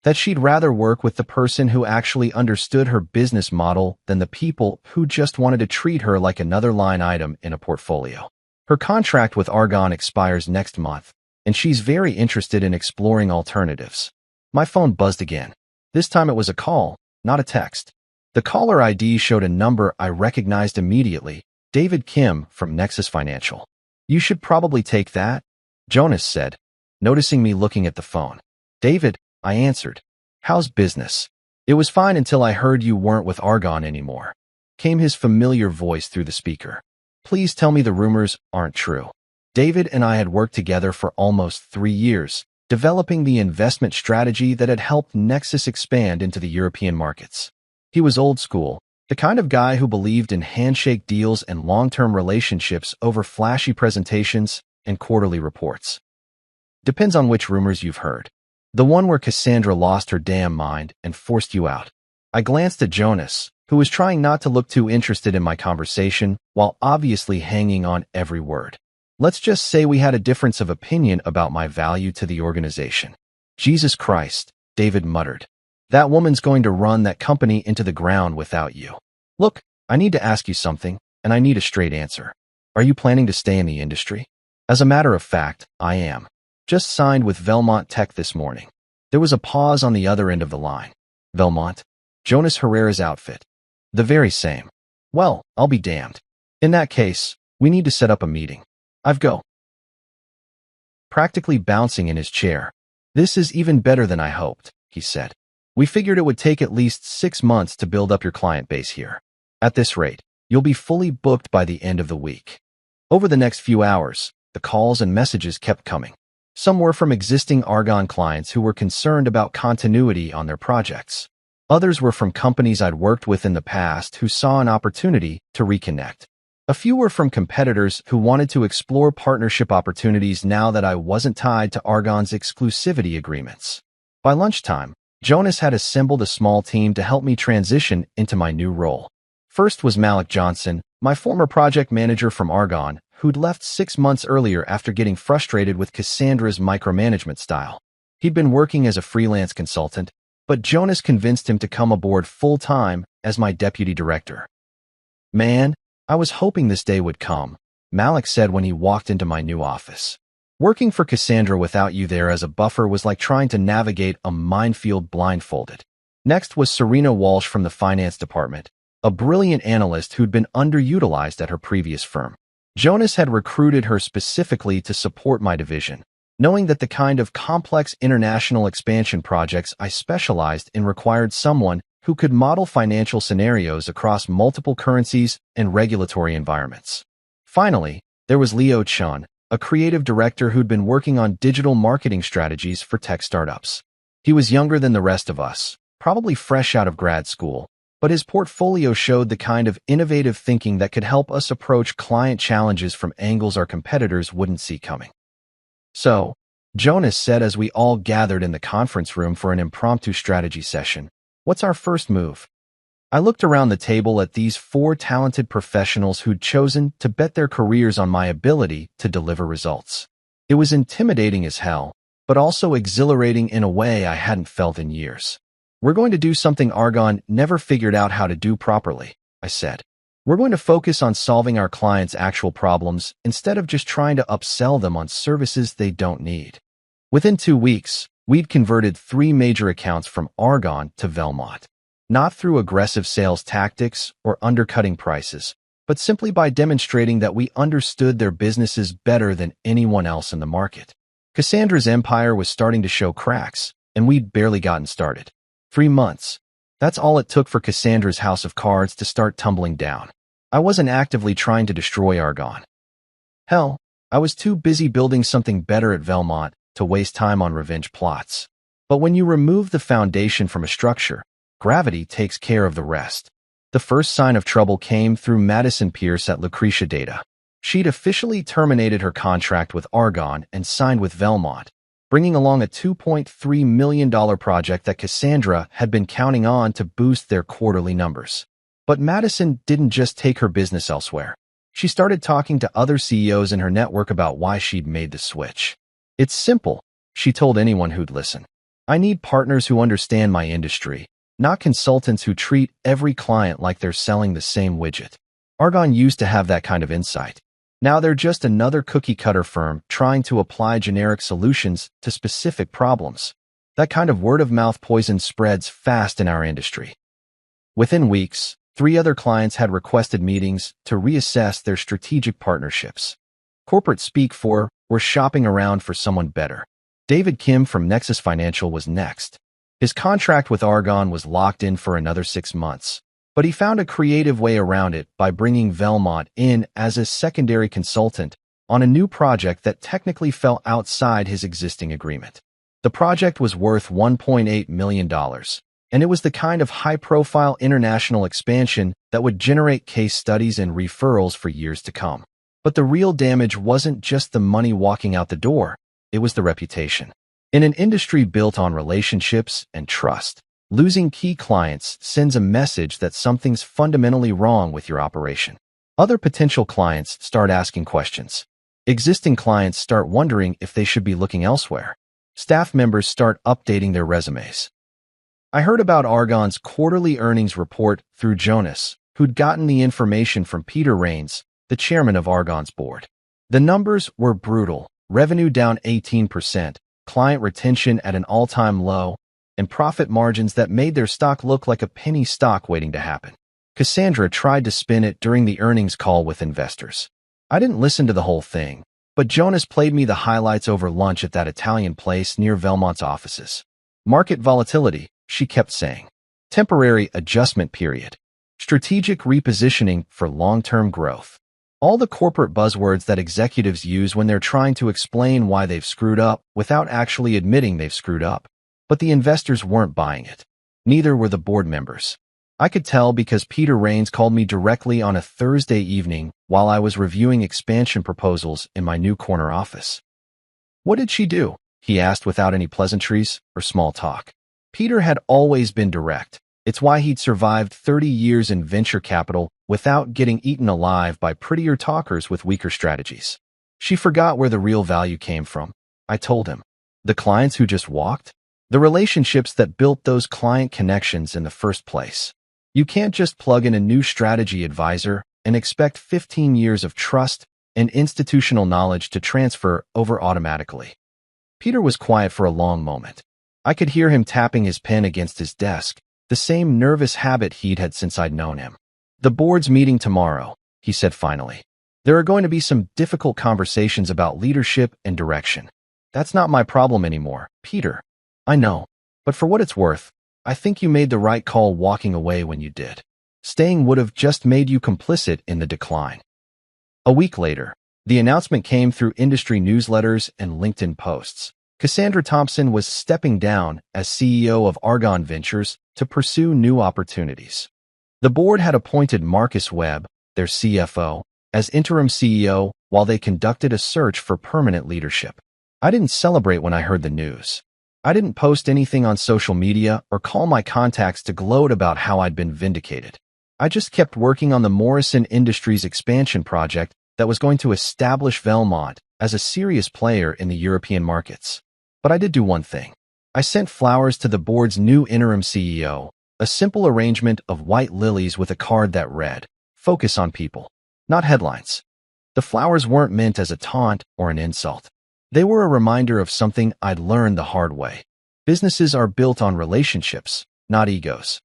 That she'd rather work with the person who actually understood her business model than the people who just wanted to treat her like another line item in a portfolio. Her contract with Argon expires next month, and she's very interested in exploring alternatives. My phone buzzed again. This time it was a call, not a text. The caller ID showed a number I recognized immediately, David Kim from Nexus Financial. "You should probably take that," Jonas said, noticing me looking at the phone. "David," I answered. "How's business?" "It was fine until I heard you weren't with Argon anymore," came his familiar voice through the speaker. "Please tell me the rumors aren't true." David and I had worked together for almost 3 years, developing the investment strategy that had helped Nexus expand into the European markets. He was old school, the kind of guy who believed in handshake deals and long-term relationships over flashy presentations and quarterly reports. "Depends on which rumors you've heard. The one where Cassandra lost her damn mind and forced you out." I glanced at Jonas, who was trying not to look too interested in my conversation while obviously hanging on every word. "Let's just say we had a difference of opinion about my value to the organization." "Jesus Christ," David muttered. "That woman's going to run that company into the ground without you." "Look, I need to ask you something, and I need a straight answer. Are you planning to stay in the industry?" "As a matter of fact, I am. Just signed with Velmont Tech this morning." There was a pause on the other end of the line. "Velmont? Jonas Herrera's outfit." "The very same." "Well, I'll be damned. In that case, we need to set up a meeting. I've go." Practically bouncing in his chair. "This is even better than I hoped," he said. "We figured it would take at least 6 months to build up your client base here. At this rate, you'll be fully booked by the end of the week." Over the next few hours, the calls and messages kept coming. Some were from existing Argon clients who were concerned about continuity on their projects. Others were from companies I'd worked with in the past who saw an opportunity to reconnect. A few were from competitors who wanted to explore partnership opportunities now that I wasn't tied to Argon's exclusivity agreements. By lunchtime, Jonas had assembled a small team to help me transition into my new role. First was Malik Johnson, my former project manager from Argon, who'd left 6 months earlier after getting frustrated with Cassandra's micromanagement style. He'd been working as a freelance consultant, but Jonas convinced him to come aboard full-time as my deputy director. "Man, I was hoping this day would come," Malik said when he walked into my new office. "Working for Cassandra without you there as a buffer was like trying to navigate a minefield blindfolded." Next was Serena Walsh from the finance department, a brilliant analyst who'd been underutilized at her previous firm. Jonas had recruited her specifically to support my division, knowing that the kind of complex international expansion projects I specialized in required someone who could model financial scenarios across multiple currencies and regulatory environments. Finally, there was Leo Chun, a creative director who'd been working on digital marketing strategies for tech startups. He was younger than the rest of us, probably fresh out of grad school, but his portfolio showed the kind of innovative thinking that could help us approach client challenges from angles our competitors wouldn't see coming. "So," Jonas said as we all gathered in the conference room for an impromptu strategy session, "what's our first move?" I looked around the table at these four talented professionals who'd chosen to bet their careers on my ability to deliver results. It was intimidating as hell, but also exhilarating in a way I hadn't felt in years. We're going to do something Argon never figured out how to do properly, I said. We're going to focus on solving our clients' actual problems instead of just trying to upsell them on services they don't need. Within 2 weeks, we'd converted 3 major accounts from Argon to Velmont. Not through aggressive sales tactics or undercutting prices, but simply by demonstrating that we understood their businesses better than anyone else in the market. Cassandra's empire was starting to show cracks, and we'd barely gotten started. 3 months. That's all it took for Cassandra's house of cards to start tumbling down. I wasn't actively trying to destroy Argon. Hell, I was too busy building something better at Velmont to waste time on revenge plots. But when you remove the foundation from a structure, gravity takes care of the rest. The first sign of trouble came through Madison Pierce at Lucretia Data. She'd officially terminated her contract with Argon and signed with Velmont, bringing along a $2.3 million project that Cassandra had been counting on to boost their quarterly numbers. But Madison didn't just take her business elsewhere. She started talking to other CEOs in her network about why she'd made the switch. It's simple, she told anyone who'd listen. I need partners who understand my industry, not consultants who treat every client like they're selling the same widget. Argon used to have that kind of insight. Now they're just another cookie-cutter firm trying to apply generic solutions to specific problems. That kind of word-of-mouth poison spreads fast in our industry. Within weeks, 3 other clients had requested meetings to reassess their strategic partnerships. Corporate speak for were shopping around for someone better. David Kim from Nexus Financial was next. His contract with Argon was locked in for another 6 months, but he found a creative way around it by bringing Velmont in as a secondary consultant on a new project that technically fell outside his existing agreement. The project was worth $1.8 million, and it was the kind of high-profile international expansion that would generate case studies and referrals for years to come. But the real damage wasn't just the money walking out the door, it was the reputation. In an industry built on relationships and trust, losing key clients sends a message that something's fundamentally wrong with your operation. Other potential clients start asking questions. Existing clients start wondering if they should be looking elsewhere. Staff members start updating their resumes. I heard about Argon's quarterly earnings report through Jonas, who'd gotten the information from Peter Rains, the chairman of Argon's board. The numbers were brutal: revenue down 18%, client retention at an all-time low, and profit margins that made their stock look like a penny stock waiting to happen. Cassandra tried to spin it during the earnings call with investors. I didn't listen to the whole thing, but Jonas played me the highlights over lunch at that Italian place near Velmont's offices. Market volatility, she kept saying. Temporary adjustment period. Strategic repositioning for long-term growth. All the corporate buzzwords that executives use when they're trying to explain why they've screwed up without actually admitting they've screwed up. But the investors weren't buying it. Neither were the board members. I could tell because Peter Rains called me directly on a Thursday evening while I was reviewing expansion proposals in my new corner office. What did she do? He asked without any pleasantries or small talk. Peter had always been direct. It's why he'd survived 30 years in venture capital without getting eaten alive by prettier talkers with weaker strategies. She forgot where the real value came from, I told him. The clients who just walked? The relationships that built those client connections in the first place. You can't just plug in a new strategy advisor and expect 15 years of trust and institutional knowledge to transfer over automatically. Peter was quiet for a long moment. I could hear him tapping his pen against his desk, the same nervous habit he'd had since I'd known him. The board's meeting tomorrow, he said finally. There are going to be some difficult conversations about leadership and direction. That's not my problem anymore, Peter. I know, but for what it's worth, I think you made the right call walking away when you did. Staying would have just made you complicit in the decline. A week later, the announcement came through industry newsletters and LinkedIn posts. Cassandra Thompson was stepping down as CEO of Argon Ventures to pursue new opportunities. The board had appointed Marcus Webb, their CFO, as interim CEO while they conducted a search for permanent leadership. I didn't celebrate when I heard the news. I didn't post anything on social media or call my contacts to gloat about how I'd been vindicated. I just kept working on the Morrison Industries expansion project that was going to establish Velmont as a serious player in the European markets. But I did do one thing. I sent flowers to the board's new interim CEO, a simple arrangement of white lilies with a card that read, "Focus on people, not headlines." The flowers weren't meant as a taunt or an insult. They were a reminder of something I'd learned the hard way. Businesses are built on relationships, not egos.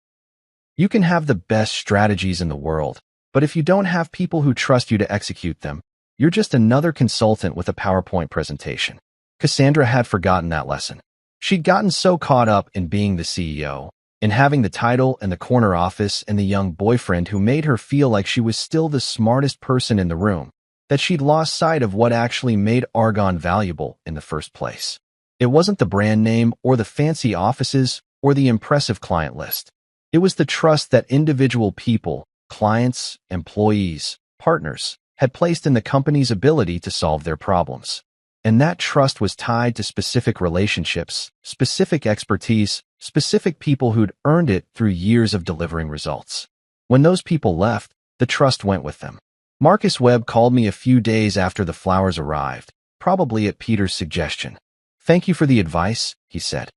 You can have the best strategies in the world, but if you don't have people who trust you to execute them, you're just another consultant with a PowerPoint presentation. Cassandra had forgotten that lesson. She'd gotten so caught up in being the CEO, in having the title and the corner office and the young boyfriend who made her feel like she was still the smartest person in the room, that she'd lost sight of what actually made Argon valuable in the first place. It wasn't the brand name or the fancy offices or the impressive client list. It was the trust that individual people, clients, employees, partners, had placed in the company's ability to solve their problems. And that trust was tied to specific relationships, specific expertise, specific people who'd earned it through years of delivering results. When those people left, the trust went with them. Marcus Webb called me a few days after the flowers arrived, probably at Peter's suggestion. "Thank you for the advice," he said.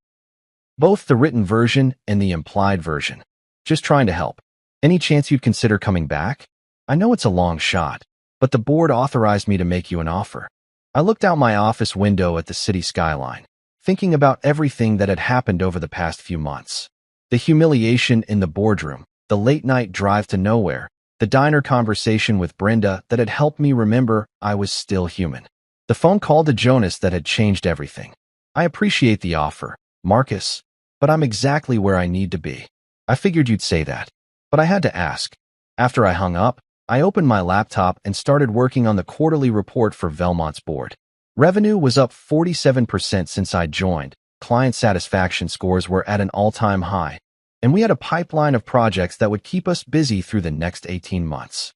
"Both the written version and the implied version. Just trying to help. Any chance you'd consider coming back? I know it's a long shot, but the board authorized me to make you an offer." I looked out my office window at the city skyline, thinking about everything that had happened over the past few months. The humiliation in the boardroom, the late-night drive to nowhere, the diner conversation with Brenda that had helped me remember I was still human. The phone call to Jonas that had changed everything. "I appreciate the offer, Marcus, but I'm exactly where I need to be." I figured you'd say that, but I had to ask. After I hung up, I opened my laptop and started working on the quarterly report for Velmont's board. Revenue was up 47% since I joined, client satisfaction scores were at an all-time high, and we had a pipeline of projects that would keep us busy through the next 18 months.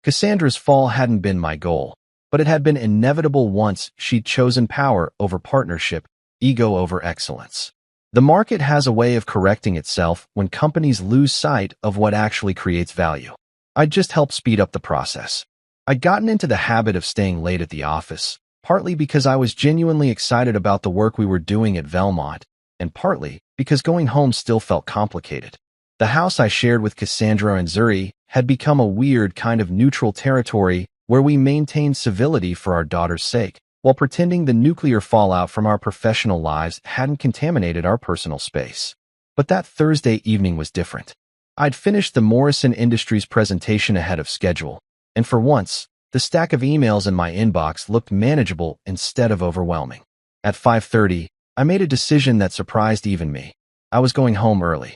Cassandra's fall hadn't been my goal, but it had been inevitable once she'd chosen power over partnership, ego over excellence. The market has a way of correcting itself when companies lose sight of what actually creates value. I'd just helped speed up the process. I'd gotten into the habit of staying late at the office, partly because I was genuinely excited about the work we were doing at Velmont, and partly because going home still felt complicated. The house I shared with Cassandra and Zuri had become a weird kind of neutral territory where we maintained civility for our daughter's sake, while pretending the nuclear fallout from our professional lives hadn't contaminated our personal space. But that Thursday evening was different. I'd finished the Morrison Industries presentation ahead of schedule, and for once, the stack of emails in my inbox looked manageable instead of overwhelming. At 5:30, I made a decision that surprised even me. I was going home early.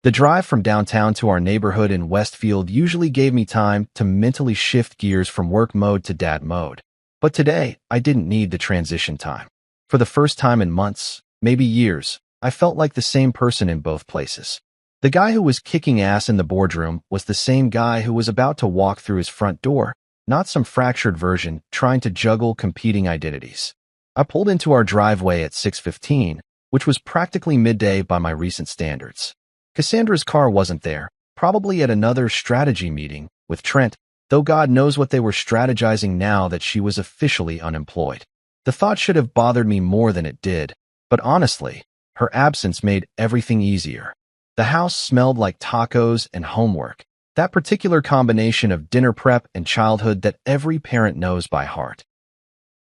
The drive from downtown to our neighborhood in Westfield usually gave me time to mentally shift gears from work mode to dad mode. But today, I didn't need the transition time. For the first time in months, maybe years, I felt like the same person in both places. The guy who was kicking ass in the boardroom was the same guy who was about to walk through his front door, not some fractured version trying to juggle competing identities. I pulled into our driveway at 6:15, which was practically midday by my recent standards. Cassandra's car wasn't there, probably at another strategy meeting with Trent, though God knows what they were strategizing now that she was officially unemployed. The thought should have bothered me more than it did, but honestly, her absence made everything easier. The house smelled like tacos and homework, that particular combination of dinner prep and childhood that every parent knows by heart.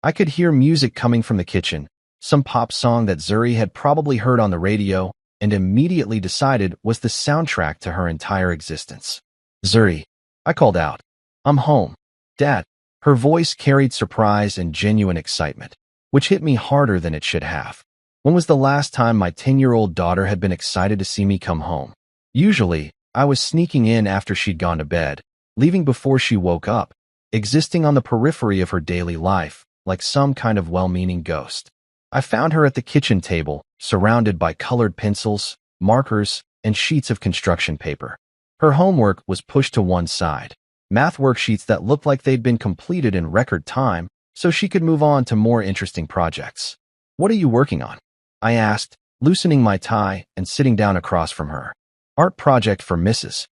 I could hear music coming from the kitchen, some pop song that Zuri had probably heard on the radio and immediately decided was the soundtrack to her entire existence. "Zuri," I called out. "I'm home, Dad." Her voice carried surprise and genuine excitement, which hit me harder than it should have. When was the last time my 10-year-old daughter had been excited to see me come home? Usually, I was sneaking in after she'd gone to bed, leaving before she woke up, existing on the periphery of her daily life, like some kind of well-meaning ghost. I found her at the kitchen table, surrounded by colored pencils, markers, and sheets of construction paper. Her homework was pushed to one side, math worksheets that looked like they'd been completed in record time, so she could move on to more interesting projects. "What are you working on?" I asked, loosening my tie and sitting down across from her. Art project for Mrs.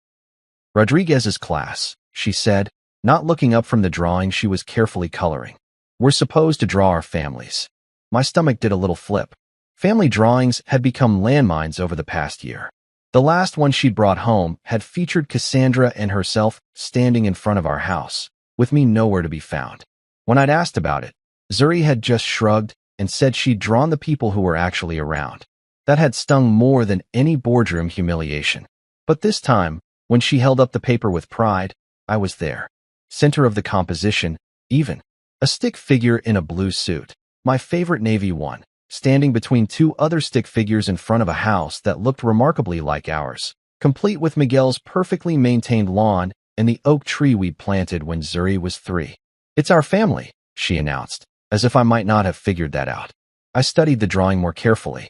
Rodriguez's class, she said, not looking up from the drawing she was carefully coloring. We're supposed to draw our families. My stomach did a little flip. Family drawings had become landmines over the past year. The last one she'd brought home had featured Cassandra and herself standing in front of our house, with me nowhere to be found. When I'd asked about it, Zuri had just shrugged and said she'd drawn the people who were actually around. That had stung more than any boardroom humiliation. But this time, when she held up the paper with pride, I was there. Center of the composition, even. A stick figure in a blue suit, my favorite navy one, standing between two other stick figures in front of a house that looked remarkably like ours, complete with Miguel's perfectly maintained lawn and the oak tree we'd planted when Zuri was 3. It's our family, she announced, as if I might not have figured that out. I studied the drawing more carefully.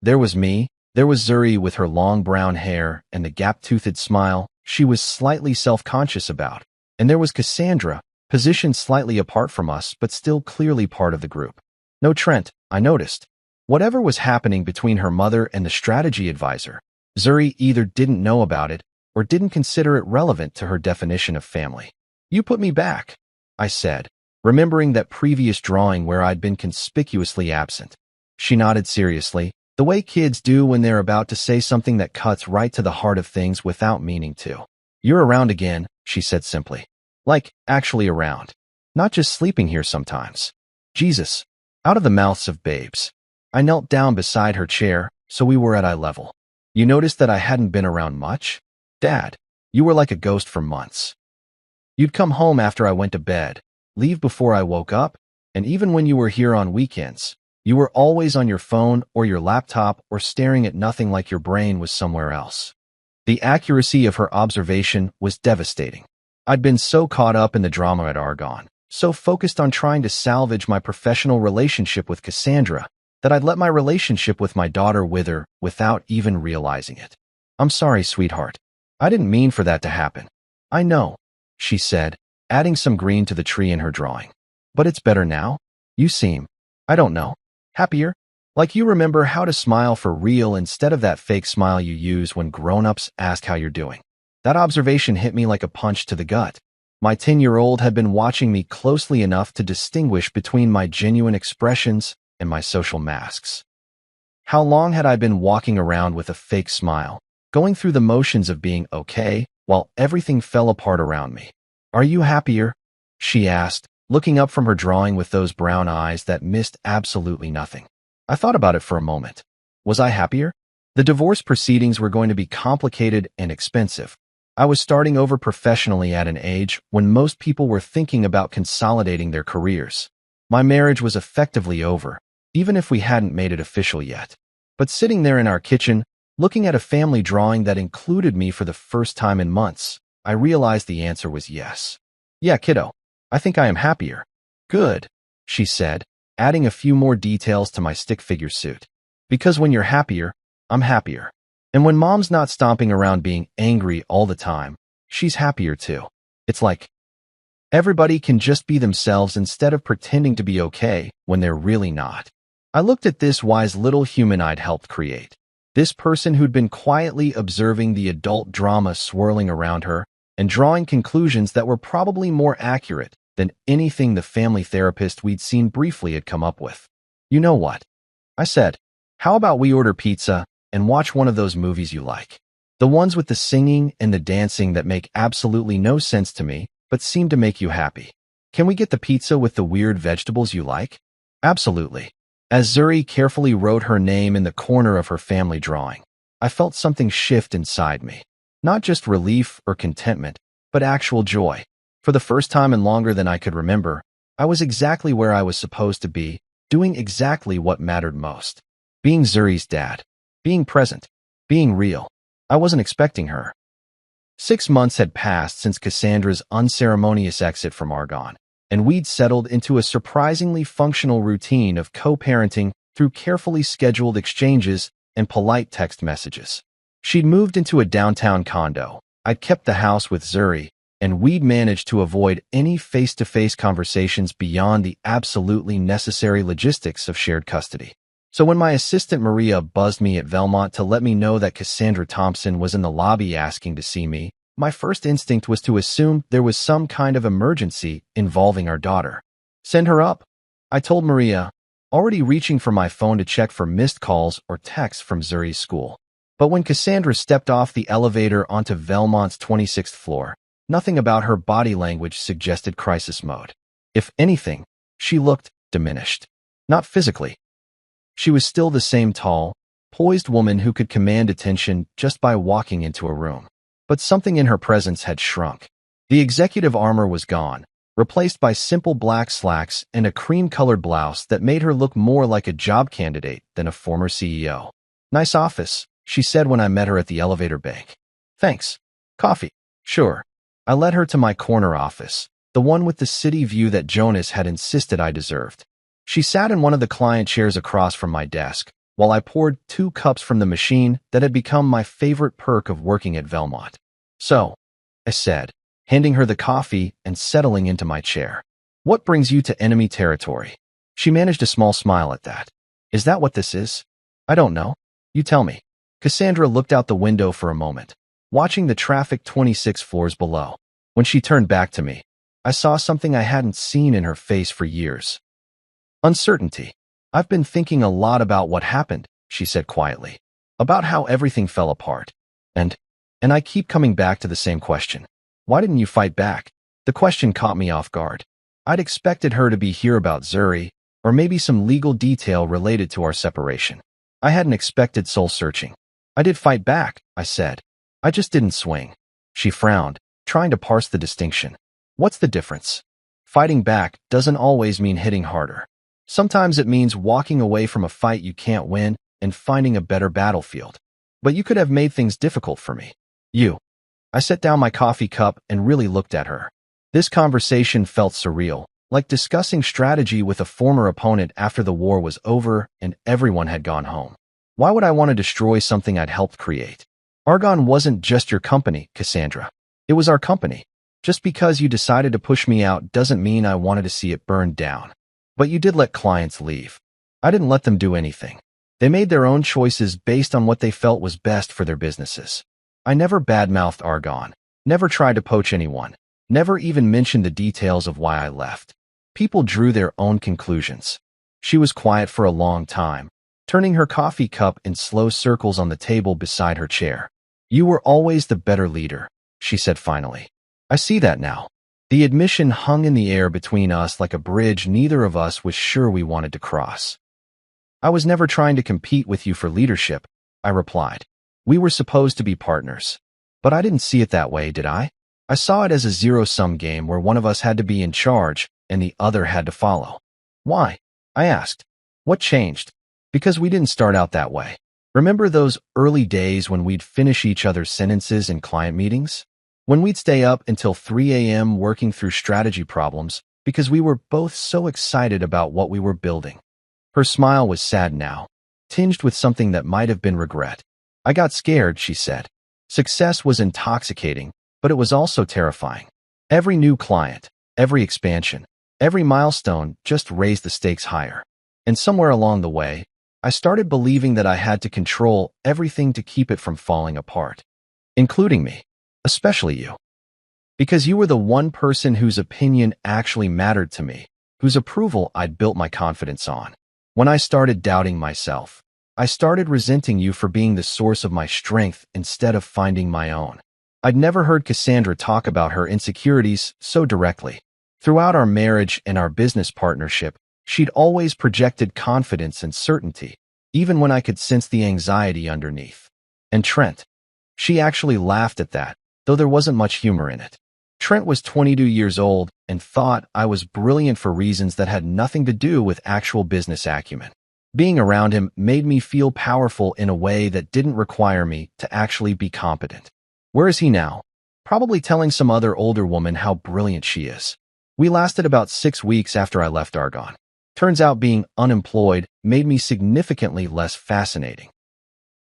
There was me, there was Zuri with her long brown hair and the gap-toothed smile she was slightly self-conscious about, and there was Cassandra, positioned slightly apart from us but still clearly part of the group. No Trent, I noticed. Whatever was happening between her mother and the strategy advisor, Zuri either didn't know about it or didn't consider it relevant to her definition of family. You put me back, I said, remembering that previous drawing where I'd been conspicuously absent. She nodded seriously, the way kids do when they're about to say something that cuts right to the heart of things without meaning to. You're around again, she said simply. Like, actually around. Not just sleeping here sometimes. Jesus. Out of the mouths of babes. I knelt down beside her chair, so we were at eye level. You noticed that I hadn't been around much? Dad, you were like a ghost for months. You'd come home after I went to bed, leave before I woke up, and even when you were here on weekends, you were always on your phone or your laptop or staring at nothing like your brain was somewhere else. The accuracy of her observation was devastating. I'd been so caught up in the drama at Argonne, so focused on trying to salvage my professional relationship with Cassandra, that I'd let my relationship with my daughter wither without even realizing it. I'm sorry, sweetheart. I didn't mean for that to happen. I know, she said, adding some green to the tree in her drawing. But it's better now. You seem, I don't know, happier? Like you remember how to smile for real instead of that fake smile you use when grown-ups ask how you're doing. That observation hit me like a punch to the gut. My 10-year-old had been watching me closely enough to distinguish between my genuine expressions and my social masks. How long had I been walking around with a fake smile, going through the motions of being okay, while everything fell apart around me? Are you happier? She asked, looking up from her drawing with those brown eyes that missed absolutely nothing. I thought about it for a moment. Was I happier? The divorce proceedings were going to be complicated and expensive. I was starting over professionally at an age when most people were thinking about consolidating their careers. My marriage was effectively over, even if we hadn't made it official yet. But sitting there in our kitchen, looking at a family drawing that included me for the first time in months, I realized the answer was yes. Yeah, kiddo, I think I am happier. Good, she said, adding a few more details to my stick figure suit. Because when you're happier, I'm happier. And when mom's not stomping around being angry all the time, she's happier too. It's like everybody can just be themselves instead of pretending to be okay when they're really not. I looked at this wise little human I'd helped create. This person who'd been quietly observing the adult drama swirling around her and drawing conclusions that were probably more accurate than anything the family therapist we'd seen briefly had come up with. You know what? I said, how about we order pizza and watch one of those movies you like? The ones with the singing and the dancing that make absolutely no sense to me, but seem to make you happy. Can we get the pizza with the weird vegetables you like? Absolutely. As Zuri carefully wrote her name in the corner of her family drawing, I felt something shift inside me. Not just relief or contentment, but actual joy. For the first time in longer than I could remember, I was exactly where I was supposed to be, doing exactly what mattered most. Being Zuri's dad. Being present. Being real. I wasn't expecting her. 6 months had passed since Cassandra's unceremonious exit from Argonne, and we'd settled into a surprisingly functional routine of co-parenting through carefully scheduled exchanges and polite text messages. She'd moved into a downtown condo. I'd kept the house with Zuri, and we'd managed to avoid any face-to-face conversations beyond the absolutely necessary logistics of shared custody. So when my assistant Maria buzzed me at Velmont to let me know that Cassandra Thompson was in the lobby asking to see me, my first instinct was to assume there was some kind of emergency involving our daughter. Send her up, I told Maria, already reaching for my phone to check for missed calls or texts from Zuri's school. But when Cassandra stepped off the elevator onto Velmont's 26th floor, nothing about her body language suggested crisis mode. If anything, she looked diminished. Not physically. She was still the same tall, poised woman who could command attention just by walking into a room. But something in her presence had shrunk. The executive armor was gone, replaced by simple black slacks and a cream-colored blouse that made her look more like a job candidate than a former CEO. Nice office, she said when I met her at the elevator bank. Thanks. Coffee? Sure. I led her to my corner office, the one with the city view that Jonas had insisted I deserved. She sat in one of the client chairs across from my desk, while I poured 2 cups from the machine that had become my favorite perk of working at Velmont. So, I said, handing her the coffee and settling into my chair. What brings you to enemy territory? She managed a small smile at that. Is that what this is? I don't know. You tell me. Cassandra looked out the window for a moment, watching the traffic 26 floors below. When she turned back to me, I saw something I hadn't seen in her face for years. Uncertainty. I've been thinking a lot about what happened, she said quietly, about how everything fell apart. And I keep coming back to the same question. Why didn't you fight back? The question caught me off guard. I'd expected her to be here about Zuri, or maybe some legal detail related to our separation. I hadn't expected soul searching. I did fight back, I said. I just didn't swing. She frowned, trying to parse the distinction. What's the difference? Fighting back doesn't always mean hitting harder. Sometimes it means walking away from a fight you can't win and finding a better battlefield. But you could have made things difficult for me. You. I set down my coffee cup and really looked at her. This conversation felt surreal, like discussing strategy with a former opponent after the war was over and everyone had gone home. Why would I want to destroy something I'd helped create? Argon wasn't just your company, Cassandra. It was our company. Just because you decided to push me out doesn't mean I wanted to see it burned down. But you did let clients leave. I didn't let them do anything. They made their own choices based on what they felt was best for their businesses. I never badmouthed Argon, never tried to poach anyone, never even mentioned the details of why I left. People drew their own conclusions. She was quiet for a long time, turning her coffee cup in slow circles on the table beside her chair. You were always the better leader, she said finally. I see that now. The admission hung in the air between us like a bridge neither of us was sure we wanted to cross. I was never trying to compete with you for leadership, I replied. We were supposed to be partners. But I didn't see it that way, did I? I saw it as a zero-sum game where one of us had to be in charge and the other had to follow. Why? I asked. What changed? Because we didn't start out that way. Remember those early days when we'd finish each other's sentences in client meetings? When we'd stay up until 3 a.m. working through strategy problems because we were both so excited about what we were building. Her smile was sad now, tinged with something that might have been regret. I got scared, she said. Success was intoxicating, but it was also terrifying. Every new client, every expansion, every milestone just raised the stakes higher. And somewhere along the way, I started believing that I had to control everything to keep it from falling apart, including me, especially you. Because you were the one person whose opinion actually mattered to me, whose approval I'd built my confidence on. When I started doubting myself, I started resenting you for being the source of my strength instead of finding my own. I'd never heard Cassandra talk about her insecurities so directly. Throughout our marriage and our business partnership, she'd always projected confidence and certainty, even when I could sense the anxiety underneath. And Trent. She actually laughed at that, though there wasn't much humor in it. Trent was 22 years old and thought I was brilliant for reasons that had nothing to do with actual business acumen. Being around him made me feel powerful in a way that didn't require me to actually be competent. Where is he now? Probably telling some other older woman how brilliant she is. We lasted about 6 weeks after I left Argon. Turns out being unemployed made me significantly less fascinating.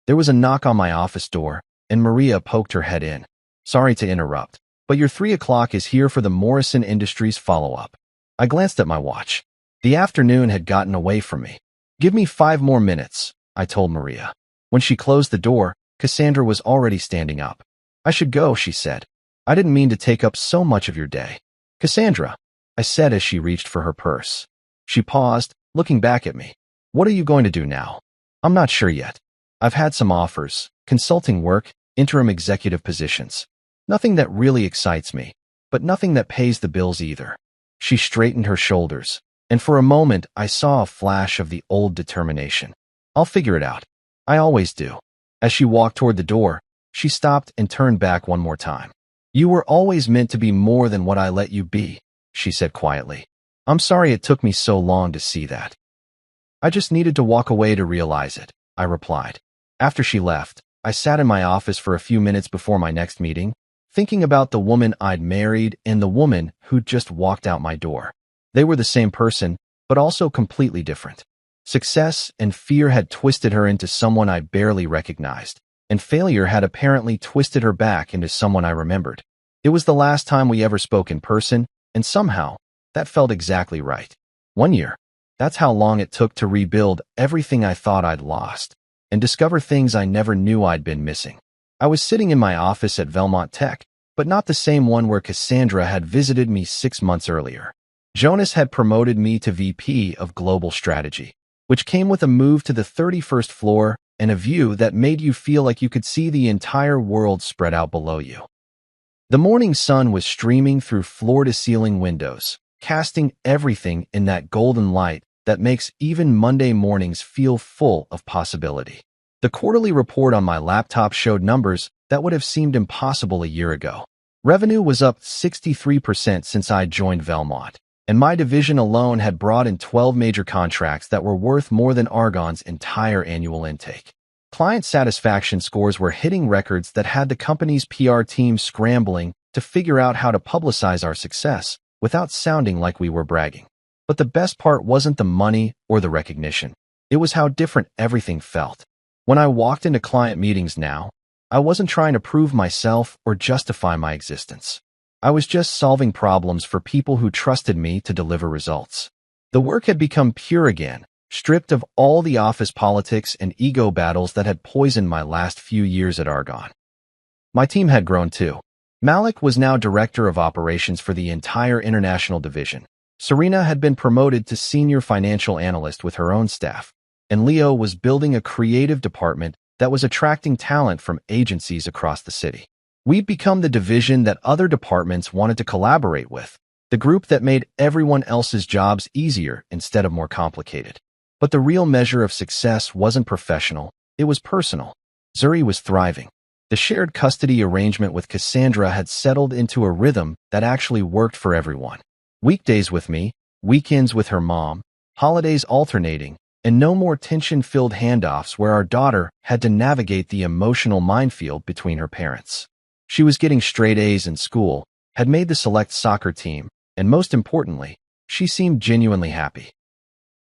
There was a knock on my office door, and Maria poked her head in. Sorry to interrupt, but your 3 o'clock is here for the Morrison Industries follow-up. I glanced at my watch. The afternoon had gotten away from me. Give me 5 more minutes, I told Maria. When she closed the door, Cassandra was already standing up. I should go, she said. I didn't mean to take up so much of your day. Cassandra, I said as she reached for her purse. She paused, looking back at me. What are you going to do now? I'm not sure yet. I've had some offers, consulting work, interim executive positions. Nothing that really excites me, but nothing that pays the bills either. She straightened her shoulders, and for a moment I saw a flash of the old determination. I'll figure it out. I always do. As she walked toward the door, she stopped and turned back one more time. You were always meant to be more than what I let you be, she said quietly. I'm sorry it took me so long to see that. I just needed to walk away to realize it, I replied. After she left, I sat in my office for a few minutes before my next meeting, thinking about the woman I'd married and the woman who'd just walked out my door. They were the same person, but also completely different. Success and fear had twisted her into someone I barely recognized, and failure had apparently twisted her back into someone I remembered. It was the last time we ever spoke in person, and somehow, that felt exactly right. 1 year. That's how long it took to rebuild everything I thought I'd lost, and discover things I never knew I'd been missing. I was sitting in my office at Velmont Tech, but not the same one where Cassandra had visited me 6 months earlier. Jonas had promoted me to VP of Global Strategy, which came with a move to the 31st floor and a view that made you feel like you could see the entire world spread out below you. The morning sun was streaming through floor-to-ceiling windows, casting everything in that golden light that makes even Monday mornings feel full of possibility. The quarterly report on my laptop showed numbers that would have seemed impossible a year ago. Revenue was up 63% since I joined Velmont, and my division alone had brought in 12 major contracts that were worth more than Argon's entire annual intake. Client satisfaction scores were hitting records that had the company's PR team scrambling to figure out how to publicize our success without sounding like we were bragging. But the best part wasn't the money or the recognition. It was how different everything felt. When I walked into client meetings now, I wasn't trying to prove myself or justify my existence. I was just solving problems for people who trusted me to deliver results. The work had become pure again, stripped of all the office politics and ego battles that had poisoned my last few years at Argon. My team had grown too. Malik was now director of operations for the entire international division. Serena had been promoted to senior financial analyst with her own staff, and Leo was building a creative department that was attracting talent from agencies across the city. We'd become the division that other departments wanted to collaborate with, the group that made everyone else's jobs easier instead of more complicated. But the real measure of success wasn't professional, it was personal. Zuri was thriving. The shared custody arrangement with Cassandra had settled into a rhythm that actually worked for everyone. Weekdays with me, weekends with her mom, holidays alternating, and no more tension-filled handoffs where our daughter had to navigate the emotional minefield between her parents. She was getting straight A's in school, had made the select soccer team, and most importantly, she seemed genuinely happy.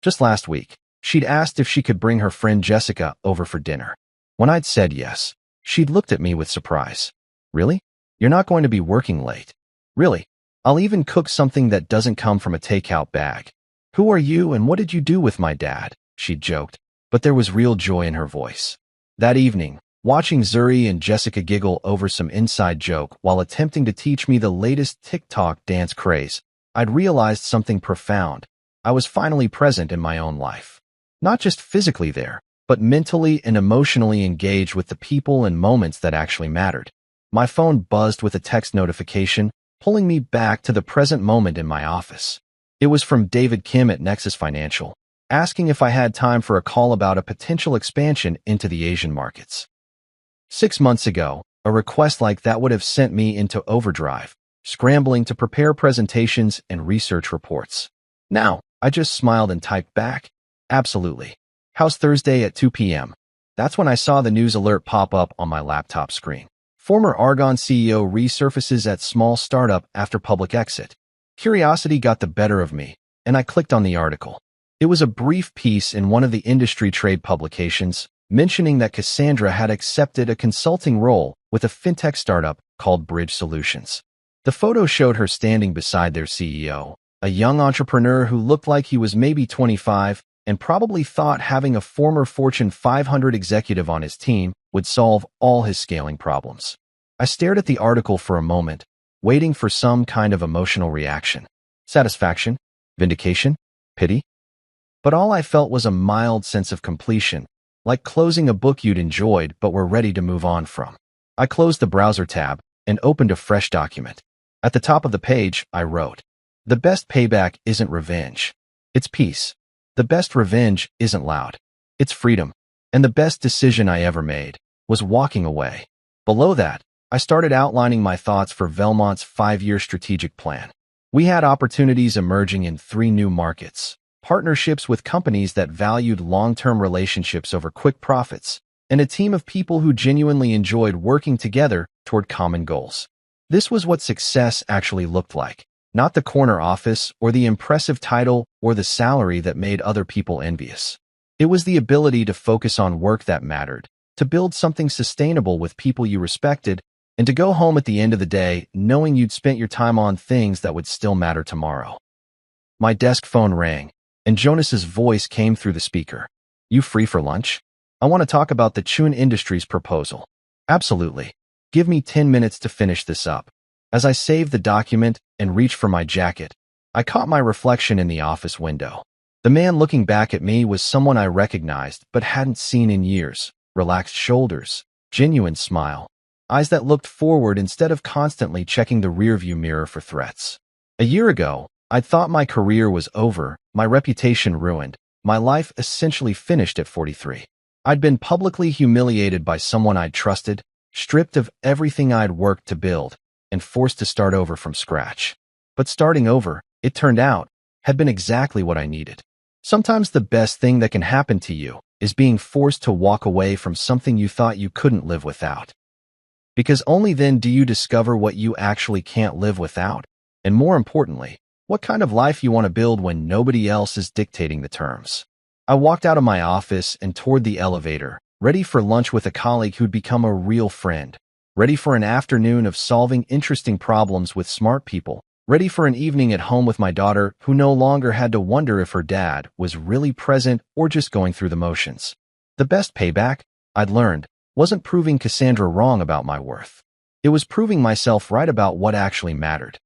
Just last week, she'd asked if she could bring her friend Jessica over for dinner. When I'd said yes, she'd looked at me with surprise. Really? You're not going to be working late? Really? I'll even cook something that doesn't come from a takeout bag. Who are you and what did you do with my dad? She'd joked, but there was real joy in her voice. That evening, watching Zuri and Jessica giggle over some inside joke while attempting to teach me the latest TikTok dance craze, I'd realized something profound. I was finally present in my own life. Not just physically there, but mentally and emotionally engaged with the people and moments that actually mattered. My phone buzzed with a text notification, pulling me back to the present moment in my office. It was from David Kim at Nexus Financial, asking if I had time for a call about a potential expansion into the Asian markets. 6 months ago, a request like that would have sent me into overdrive, scrambling to prepare presentations and research reports. Now, I just smiled and typed back, absolutely. How's Thursday at 2 p.m.? That's when I saw the news alert pop up on my laptop screen. Former Argon CEO resurfaces at small startup after public exit. Curiosity got the better of me, and I clicked on the article. It was a brief piece in one of the industry trade publications, mentioning that Cassandra had accepted a consulting role with a fintech startup called Bridge Solutions. The photo showed her standing beside their CEO, a young entrepreneur who looked like he was maybe 25, and probably thought having a former Fortune 500 executive on his team would solve all his scaling problems. I stared at the article for a moment, waiting for some kind of emotional reaction. Satisfaction? Vindication? Pity? But all I felt was a mild sense of completion, like closing a book you'd enjoyed but were ready to move on from. I closed the browser tab and opened a fresh document. At the top of the page, I wrote, "The best payback isn't revenge. It's peace. The best revenge isn't loud. It's freedom. And the best decision I ever made was walking away." Below that, I started outlining my thoughts for Velmont's 5-year strategic plan. We had opportunities emerging in 3 new markets, partnerships with companies that valued long-term relationships over quick profits, and a team of people who genuinely enjoyed working together toward common goals. This was what success actually looked like, not the corner office or the impressive title or the salary that made other people envious. It was the ability to focus on work that mattered, to build something sustainable with people you respected, and to go home at the end of the day knowing you'd spent your time on things that would still matter tomorrow. My desk phone rang, and Jonas's voice came through the speaker. "You free for lunch? I want to talk about the Chun Industries proposal." "Absolutely. Give me 10 minutes to finish this up." As I saved the document and reached for my jacket, I caught my reflection in the office window. The man looking back at me was someone I recognized but hadn't seen in years. Relaxed shoulders, genuine smile, eyes that looked forward instead of constantly checking the rearview mirror for threats. A year ago, I'd thought my career was over, my reputation ruined, my life essentially finished at 43. I'd been publicly humiliated by someone I'd trusted, stripped of everything I'd worked to build, and forced to start over from scratch. But starting over, it turned out, had been exactly what I needed. Sometimes the best thing that can happen to you is being forced to walk away from something you thought you couldn't live without. Because only then do you discover what you actually can't live without, and more importantly, what kind of life you want to build when nobody else is dictating the terms. I walked out of my office and toward the elevator, ready for lunch with a colleague who'd become a real friend, ready for an afternoon of solving interesting problems with smart people, ready for an evening at home with my daughter who no longer had to wonder if her dad was really present or just going through the motions. The best payback, I'd learned, wasn't proving Cassandra wrong about my worth. It was proving myself right about what actually mattered.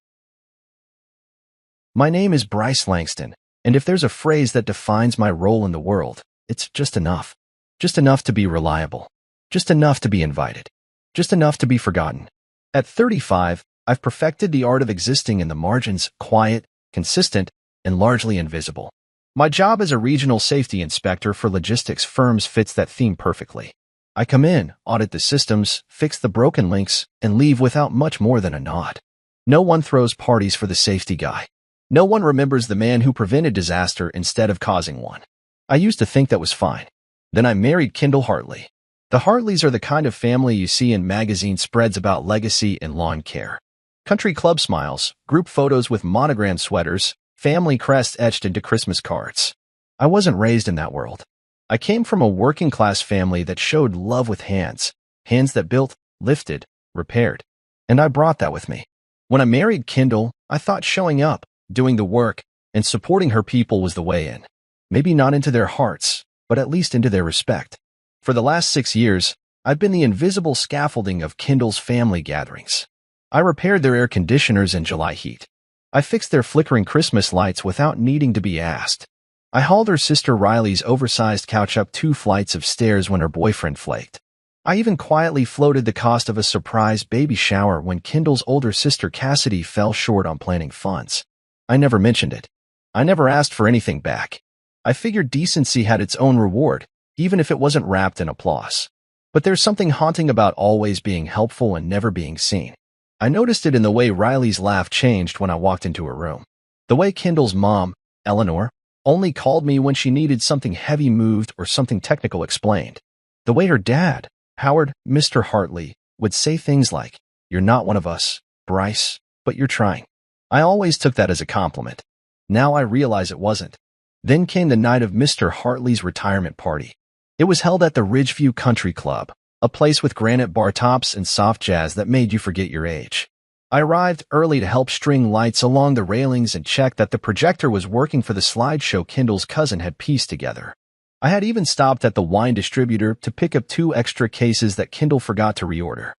My name is Bryce Langston, and if there's a phrase that defines my role in the world, it's just enough. Just enough to be reliable. Just enough to be invited. Just enough to be forgotten. At 35, I've perfected the art of existing in the margins, quiet, consistent, and largely invisible. My job as a regional safety inspector for logistics firms fits that theme perfectly. I come in, audit the systems, fix the broken links, and leave without much more than a nod. No one throws parties for the safety guy. No one remembers the man who prevented disaster instead of causing one. I used to think that was fine. Then I married Kendall Hartley. The Hartleys are the kind of family you see in magazine spreads about legacy and lawn care. Country club smiles, group photos with monogram sweaters, family crests etched into Christmas cards. I wasn't raised in that world. I came from a working-class family that showed love with hands, hands that built, lifted, repaired. And I brought that with me. When I married Kendall, I thought showing up, doing the work, and supporting her people was the way in. Maybe not into their hearts, but at least into their respect. For the last 6 years, I've been the invisible scaffolding of Kendall's family gatherings. I repaired their air conditioners in July heat. I fixed their flickering Christmas lights without needing to be asked. I hauled her sister Riley's oversized couch up 2 flights of stairs when her boyfriend flaked. I even quietly floated the cost of a surprise baby shower when Kendall's older sister Cassidy fell short on planning funds. I never mentioned it. I never asked for anything back. I figured decency had its own reward, even if it wasn't wrapped in applause. But there's something haunting about always being helpful and never being seen. I noticed it in the way Riley's laugh changed when I walked into her room. The way Kendall's mom, Eleanor, only called me when she needed something heavy moved or something technical explained. The way her dad, Howard, Mr. Hartley, would say things like, "You're not one of us, Bryce, but you're trying." I always took that as a compliment. Now I realize it wasn't. Then came the night of Mr. Hartley's retirement party. It was held at the Ridgeview Country Club, a place with granite bar tops and soft jazz that made you forget your age. I arrived early to help string lights along the railings and check that the projector was working for the slideshow Kendall's cousin had pieced together. I had even stopped at the wine distributor to pick up 2 extra cases that Kendall forgot to reorder.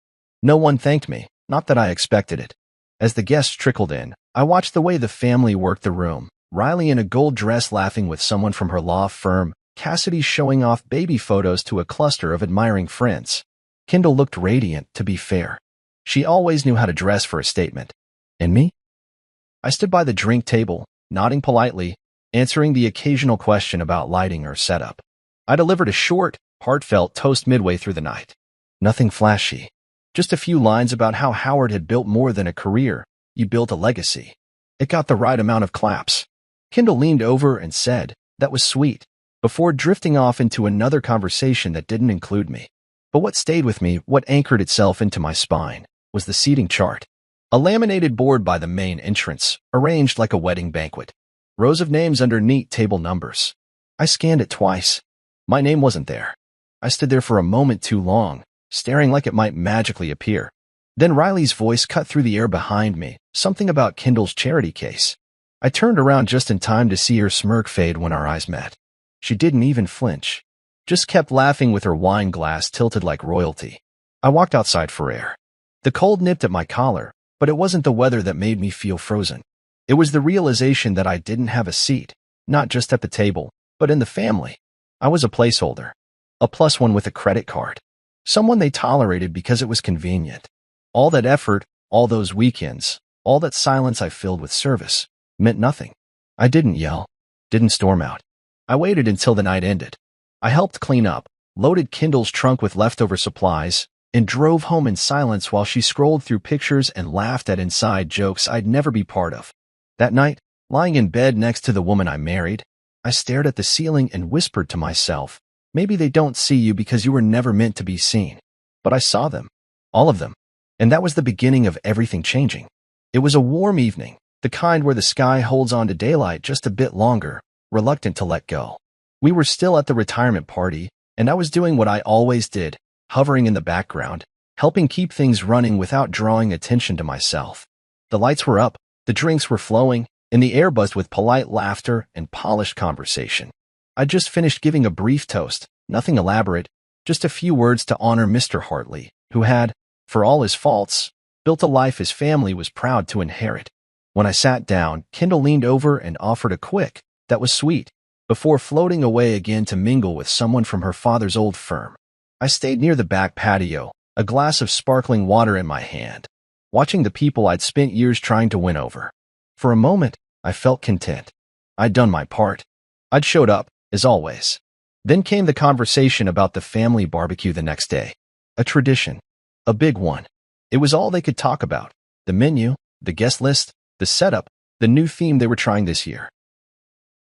No one thanked me, not that I expected it. As the guests trickled in, I watched the way the family worked the room, Riley in a gold dress laughing with someone from her law firm, Cassidy showing off baby photos to a cluster of admiring friends. Kendall looked radiant, to be fair. She always knew how to dress for a statement. And me? I stood by the drink table, nodding politely, answering the occasional question about lighting or setup. I delivered a short, heartfelt toast midway through the night. Nothing flashy. Just a few lines about how Howard had built more than a career. You built a legacy. It got the right amount of claps. Kendall leaned over and said, "That was sweet," before drifting off into another conversation that didn't include me. But what stayed with me, what anchored itself into my spine, was the seating chart. A laminated board by the main entrance, arranged like a wedding banquet. Rows of names under neat table numbers. I scanned it twice. My name wasn't there. I stood there for a moment too long, staring like it might magically appear. Then Riley's voice cut through the air behind me, something about Kendall's charity case. I turned around just in time to see her smirk fade when our eyes met. She didn't even flinch. Just kept laughing with her wine glass tilted like royalty. I walked outside for air. The cold nipped at my collar, but it wasn't the weather that made me feel frozen. It was the realization that I didn't have a seat, not just at the table, but in the family. I was a placeholder. A +1 with a credit card. Someone they tolerated because it was convenient. All that effort, all those weekends, all that silence I filled with service, meant nothing. I didn't yell, didn't storm out. I waited until the night ended. I helped clean up, loaded Kendall's trunk with leftover supplies, and drove home in silence while she scrolled through pictures and laughed at inside jokes I'd never be part of. That night, lying in bed next to the woman I married, I stared at the ceiling and whispered to myself, maybe they don't see you because you were never meant to be seen. But I saw them. All of them. And that was the beginning of everything changing. It was a warm evening, the kind where the sky holds on to daylight just a bit longer, reluctant to let go. We were still at the retirement party, and I was doing what I always did, hovering in the background, helping keep things running without drawing attention to myself. The lights were up, the drinks were flowing, and the air buzzed with polite laughter and polished conversation. I'd just finished giving a brief toast, nothing elaborate, just a few words to honor Mr. Hartley, who had, for all his faults, built a life his family was proud to inherit. When I sat down, Kendall leaned over and offered a quick, "That was sweet," before floating away again to mingle with someone from her father's old firm. I stayed near the back patio, a glass of sparkling water in my hand, watching the people I'd spent years trying to win over. For a moment, I felt content. I'd done my part. I'd showed up, as always. Then came the conversation about the family barbecue the next day. A tradition. A big one. It was all they could talk about. The menu, the guest list, the setup, the new theme they were trying this year.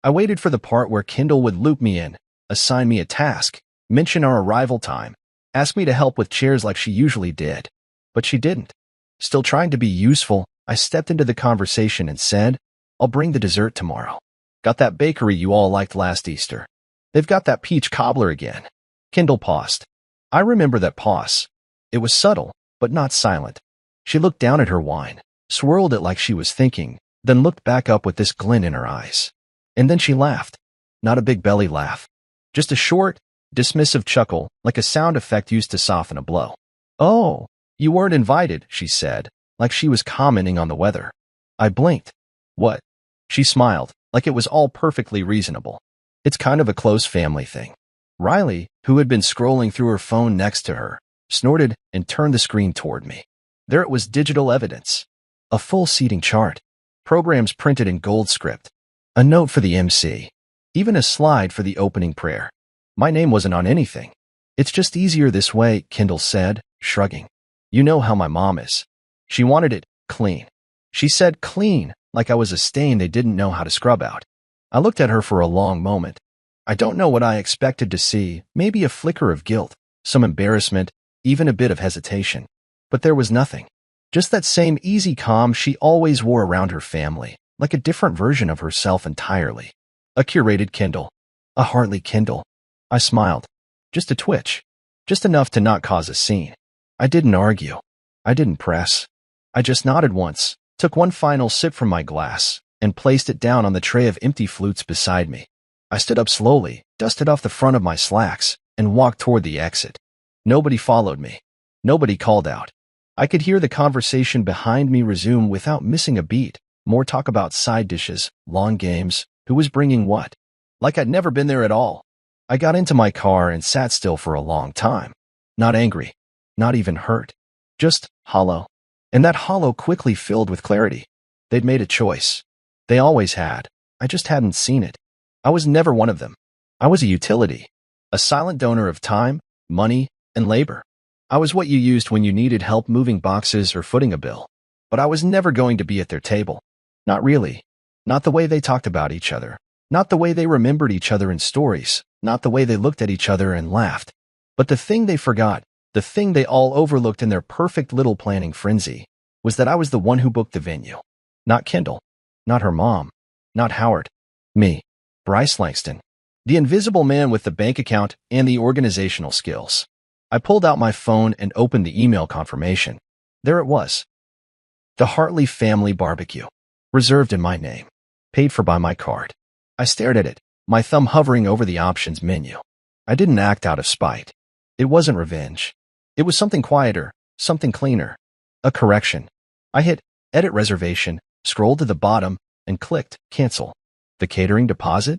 I waited for the part where Kendall would loop me in, assign me a task, mention our arrival time, ask me to help with chairs like she usually did. But she didn't. Still trying to be useful, I stepped into the conversation and said, "I'll bring the dessert tomorrow. Got that bakery you all liked last Easter. They've got that peach cobbler again." Kendall paused. I remember that pause. It was subtle, but not silent. She looked down at her wine, swirled it like she was thinking, then looked back up with this glint in her eyes. And then she laughed. Not a big belly laugh. Just a short, dismissive chuckle, like a sound effect used to soften a blow. "Oh, you weren't invited," she said, like she was commenting on the weather. I blinked. "What?" She smiled, like it was all perfectly reasonable. "It's kind of a close family thing." Riley, who had been scrolling through her phone next to her, snorted and turned the screen toward me. There it was, digital evidence. A full seating chart. Programs printed in gold script. A note for the MC. Even a slide for the opening prayer. My name wasn't on anything. "It's just easier this way," Kendall said, shrugging. "You know how my mom is. She wanted it clean." She said clean, like I was a stain they didn't know how to scrub out. I looked at her for a long moment. I don't know what I expected to see, maybe a flicker of guilt, some embarrassment, even a bit of hesitation. But there was nothing. Just that same easy calm she always wore around her family, like a different version of herself entirely. A curated Kendall. A Hartley Kendall. I smiled. Just a twitch. Just enough to not cause a scene. I didn't argue. I didn't press. I just nodded once, took one final sip from my glass, and placed it down on the tray of empty flutes beside me. I stood up slowly, dusted off the front of my slacks, and walked toward the exit. Nobody followed me. Nobody called out. I could hear the conversation behind me resume without missing a beat. More talk about side dishes, long games, who was bringing what. Like I'd never been there at all. I got into my car and sat still for a long time. Not angry, not even hurt, just hollow. And that hollow quickly filled with clarity. They'd made a choice. They always had. I just hadn't seen it. I was never one of them. I was a utility, a silent donor of time, money, and labor. I was what you used when you needed help moving boxes or footing a bill. But I was never going to be at their table. Not really. Not the way they talked about each other. Not the way they remembered each other in stories. Not the way they looked at each other and laughed. But the thing they forgot, the thing they all overlooked in their perfect little planning frenzy, was that I was the one who booked the venue. Not Kendall. Not her mom. Not Howard. Me. Bryce Langston. The invisible man with the bank account and the organizational skills. I pulled out my phone and opened the email confirmation. There it was. The Hartley Family Barbecue. Reserved in my name. Paid for by my card. I stared at it, my thumb hovering over the options menu. I didn't act out of spite. It wasn't revenge. It was something quieter, something cleaner. A correction. I hit Edit Reservation, scrolled to the bottom, and clicked Cancel. The catering deposit?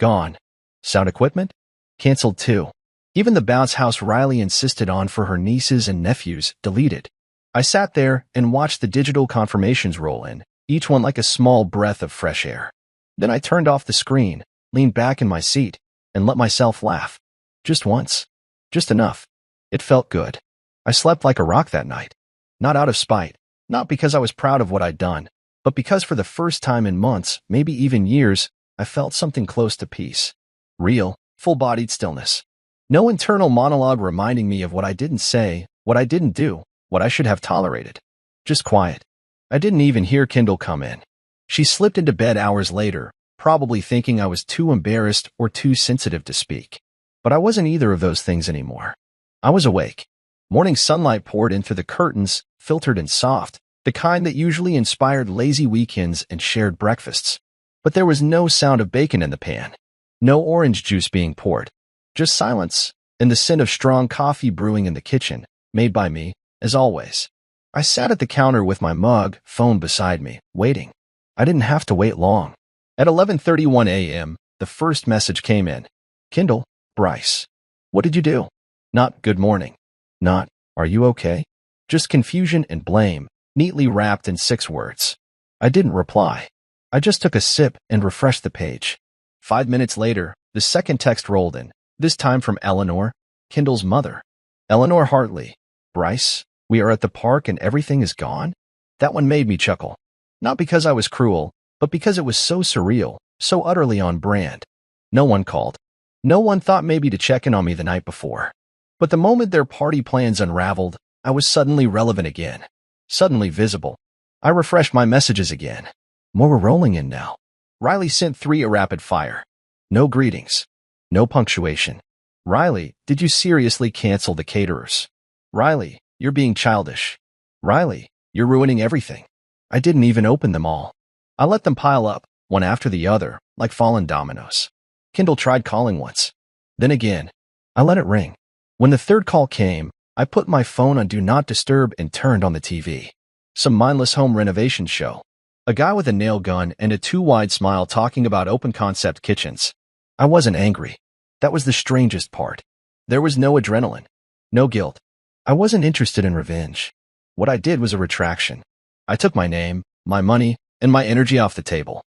Gone. Sound equipment? Canceled too. Even the bounce house Riley insisted on for her nieces and nephews, deleted. I sat there and watched the digital confirmations roll in, each one like a small breath of fresh air. Then I turned off the screen, leaned back in my seat, and let myself laugh. Just once. Just enough. It felt good. I slept like a rock that night. Not out of spite, not because I was proud of what I'd done, but because for the first time in months, maybe even years, I felt something close to peace. Real, full-bodied stillness. No internal monologue reminding me of what I didn't say, what I didn't do, what I should have tolerated. Just quiet. I didn't even hear Kendall come in. She slipped into bed hours later, probably thinking I was too embarrassed or too sensitive to speak. But I wasn't either of those things anymore. I was awake. Morning sunlight poured in through the curtains, filtered and soft, the kind that usually inspired lazy weekends and shared breakfasts. But there was no sound of bacon in the pan. No orange juice being poured. Just silence, and the scent of strong coffee brewing in the kitchen, made by me, as always. I sat at the counter with my mug, phone beside me, waiting. I didn't have to wait long. At 11:31 a.m., the first message came in. Kendall, Bryce. What did you do? Not good morning. Not, are you okay? Just confusion and blame, neatly wrapped in 6 words. I didn't reply. I just took a sip and refreshed the page. 5 minutes later, the second text rolled in, this time from Eleanor, Kendall's mother. Eleanor Hartley. Bryce, we are at the park and everything is gone? That one made me chuckle. Not because I was cruel, but because it was so surreal, so utterly on brand. No one called. No one thought maybe to check in on me the night before. But the moment their party plans unraveled, I was suddenly relevant again. Suddenly visible. I refreshed my messages again. More were rolling in now. Riley sent 3 a rapid fire. No greetings. No punctuation. Riley, did you seriously cancel the caterers? Riley, you're being childish. Riley, you're ruining everything. I didn't even open them all. I let them pile up, one after the other, like fallen dominoes. Kendall tried calling once. Then again. I let it ring. When the third call came, I put my phone on Do Not Disturb and turned on the TV. Some mindless home renovation show. A guy with a nail gun and a too-wide smile talking about open-concept kitchens. I wasn't angry. That was the strangest part. There was no adrenaline. No guilt. I wasn't interested in revenge. What I did was a retraction. I took my name, my money, and my energy off the table.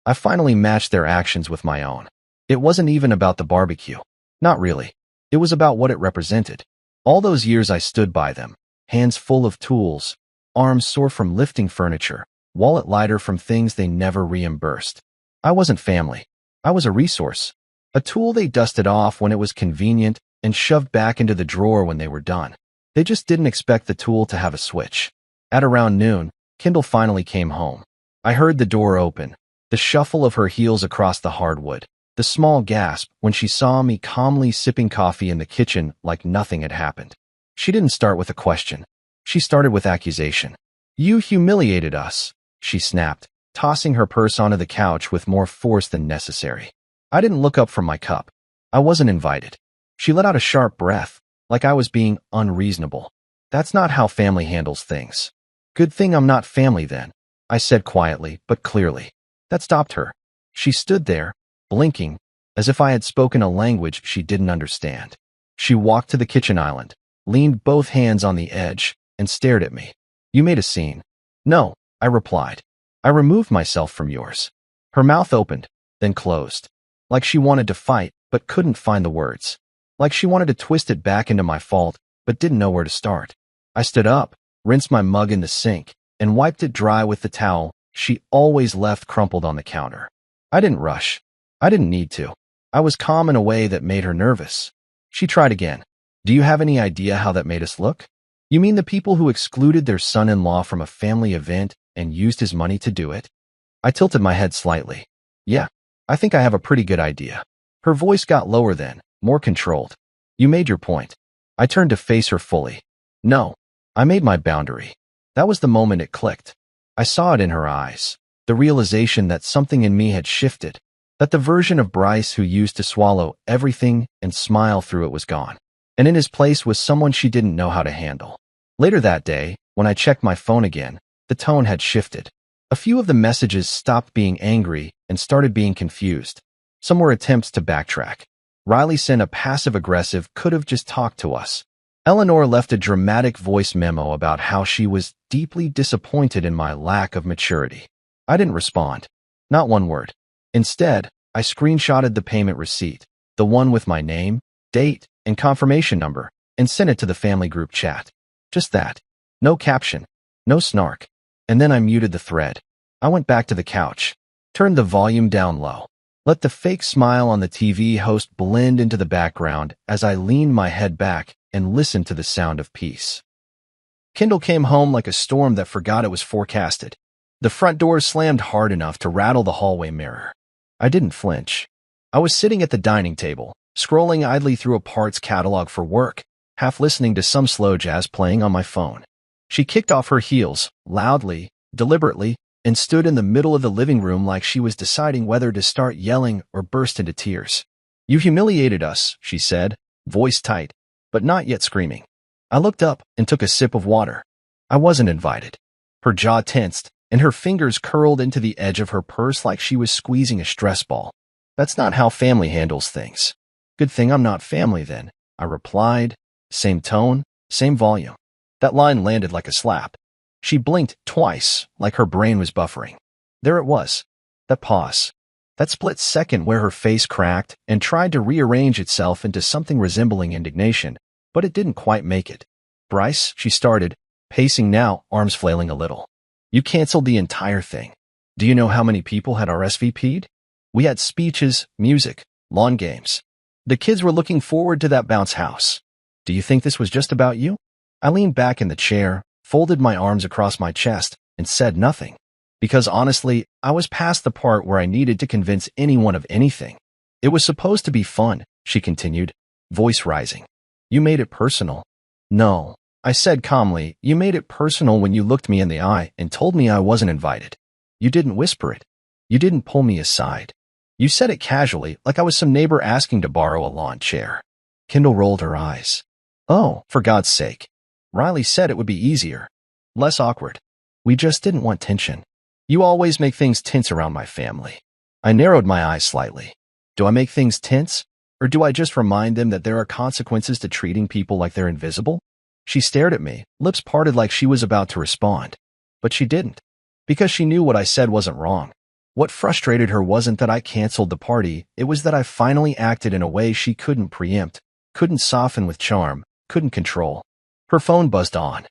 I finally matched their actions with my own. It wasn't even about the barbecue. Not really. It was about what it represented. All those years I stood by them, hands full of tools, arms sore from lifting furniture, wallet lighter from things they never reimbursed. I wasn't family. I was a resource. A tool they dusted off when it was convenient and shoved back into the drawer when they were done. They just didn't expect the tool to have a switch. At around noon, Kendall finally came home. I heard the door open, the shuffle of her heels across the hardwood, the small gasp when she saw me calmly sipping coffee in the kitchen like nothing had happened. She didn't start with a question. She started with accusation. You humiliated us, she snapped, tossing her purse onto the couch with more force than necessary. I didn't look up from my cup. I wasn't invited. She let out a sharp breath, like I was being unreasonable. That's not how family handles things. Good thing I'm not family then, I said quietly but clearly. That stopped her. She stood there, blinking, as if I had spoken a language she didn't understand. She walked to the kitchen island, leaned both hands on the edge, and stared at me. You made a scene. No, I replied. I removed myself from yours. Her mouth opened, then closed. Like she wanted to fight, but couldn't find the words. Like she wanted to twist it back into my fault, but didn't know where to start. I stood up, rinsed my mug in the sink, and wiped it dry with the towel she always left crumpled on the counter. I didn't rush. I didn't need to. I was calm in a way that made her nervous. She tried again. Do you have any idea how that made us look? You mean the people who excluded their son-in-law from a family event and used his money to do it? I tilted my head slightly. Yeah, I think I have a pretty good idea. Her voice got lower then, more controlled. You made your point. I turned to face her fully. No, I made my boundary. That was the moment it clicked. I saw it in her eyes, the realization that something in me had shifted, that the version of Bryce who used to swallow everything and smile through it was gone. And in his place was someone she didn't know how to handle. Later that day, when I checked my phone again, the tone had shifted. A few of the messages stopped being angry and started being confused. Some were attempts to backtrack. Riley sent a passive-aggressive "could have just talked to us." Eleanor left a dramatic voice memo about how she was deeply disappointed in my lack of maturity. I didn't respond. Not one word. Instead, I screenshotted the payment receipt, the one with my name, date, and confirmation number, and sent it to the family group chat. Just that. No caption. No snark. And then I muted the thread. I went back to the couch, turned the volume down low, let the fake smile on the TV host blend into the background as I leaned my head back and listened to the sound of peace. Kendall came home like a storm that forgot it was forecasted. The front door slammed hard enough to rattle the hallway mirror. I didn't flinch. I was sitting at the dining table, scrolling idly through a parts catalog for work, half listening to some slow jazz playing on my phone. She kicked off her heels, loudly, deliberately, and stood in the middle of the living room like she was deciding whether to start yelling or burst into tears. You humiliated us, she said, voice tight, but not yet screaming. I looked up and took a sip of water. I wasn't invited. Her jaw tensed, and her fingers curled into the edge of her purse like she was squeezing a stress ball. That's not how family handles things. Good thing I'm not family then, I replied. Same tone, same volume. That line landed like a slap. She blinked twice, like her brain was buffering. There it was. That pause. That split second where her face cracked and tried to rearrange itself into something resembling indignation, but it didn't quite make it. Bryce, she started, pacing now, arms flailing a little. You canceled the entire thing. Do you know how many people had RSVP'd? We had speeches, music, lawn games. The kids were looking forward to that bounce house. Do you think this was just about you? I leaned back in the chair, folded my arms across my chest, and said nothing. Because honestly, I was past the part where I needed to convince anyone of anything. It was supposed to be fun, she continued, voice rising. You made it personal. No, I said calmly, you made it personal when you looked me in the eye and told me I wasn't invited. You didn't whisper it. You didn't pull me aside. You said it casually, like I was some neighbor asking to borrow a lawn chair. Kendall rolled her eyes. Oh, for God's sake. Riley said it would be easier. Less awkward. We just didn't want tension. You always make things tense around my family. I narrowed my eyes slightly. Do I make things tense? Or do I just remind them that there are consequences to treating people like they're invisible? She stared at me, lips parted like she was about to respond. But she didn't. Because she knew what I said wasn't wrong. What frustrated her wasn't that I canceled the party, it was that I finally acted in a way she couldn't preempt, couldn't soften with charm, couldn't control. Her phone buzzed on.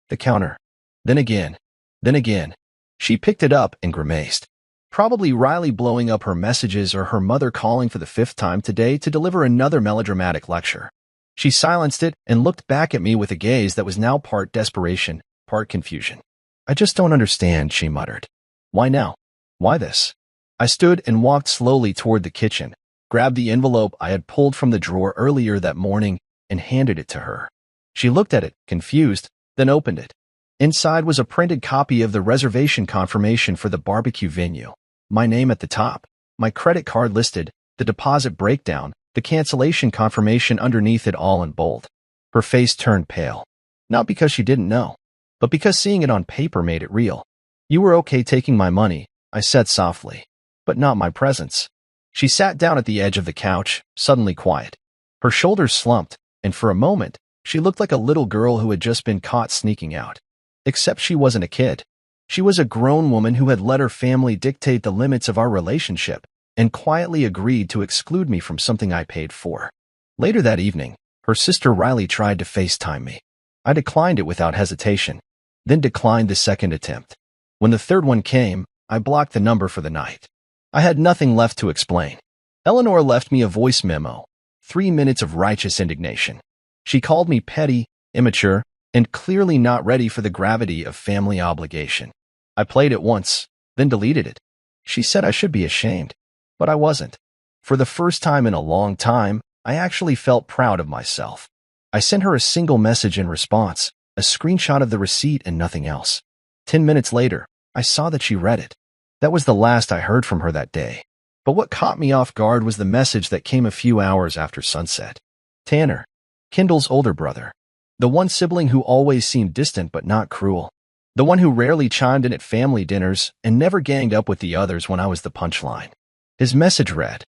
The counter. Then again. Then again. She picked it up and grimaced. Probably Riley blowing up her messages or her mother calling for the 5th time today to deliver another melodramatic lecture. She silenced it and looked back at me with a gaze that was now part desperation, part confusion. I just don't understand, she muttered. Why now? Why this? I stood and walked slowly toward the kitchen, grabbed the envelope I had pulled from the drawer earlier that morning, and handed it to her. She looked at it, confused, then opened it. Inside was a printed copy of the reservation confirmation for the barbecue venue. My name at the top, my credit card listed, the deposit breakdown, the cancellation confirmation underneath it all in bold. Her face turned pale. Not because she didn't know, but because seeing it on paper made it real. "You were okay taking my money," I said softly, "but not my presence." She sat down at the edge of the couch, suddenly quiet. Her shoulders slumped, and for a moment, she looked like a little girl who had just been caught sneaking out. Except she wasn't a kid. She was a grown woman who had let her family dictate the limits of our relationship and quietly agreed to exclude me from something I paid for. Later that evening, her sister Riley tried to FaceTime me. I declined it without hesitation, then declined the second attempt. When the third one came, I blocked the number for the night. I had nothing left to explain. Eleanor left me a voice memo, 3 minutes of righteous indignation. She called me petty, immature, and clearly not ready for the gravity of family obligation. I played it once, then deleted it. She said I should be ashamed, but I wasn't. For the first time in a long time, I actually felt proud of myself. I sent her a single message in response, a screenshot of the receipt and nothing else. 10 minutes later, I saw that she read it. That was the last I heard from her that day. But what caught me off guard was the message that came a few hours after sunset. Tanner, Kendall's older brother. The one sibling who always seemed distant but not cruel. The one who rarely chimed in at family dinners and never ganged up with the others when I was the punchline. His message read,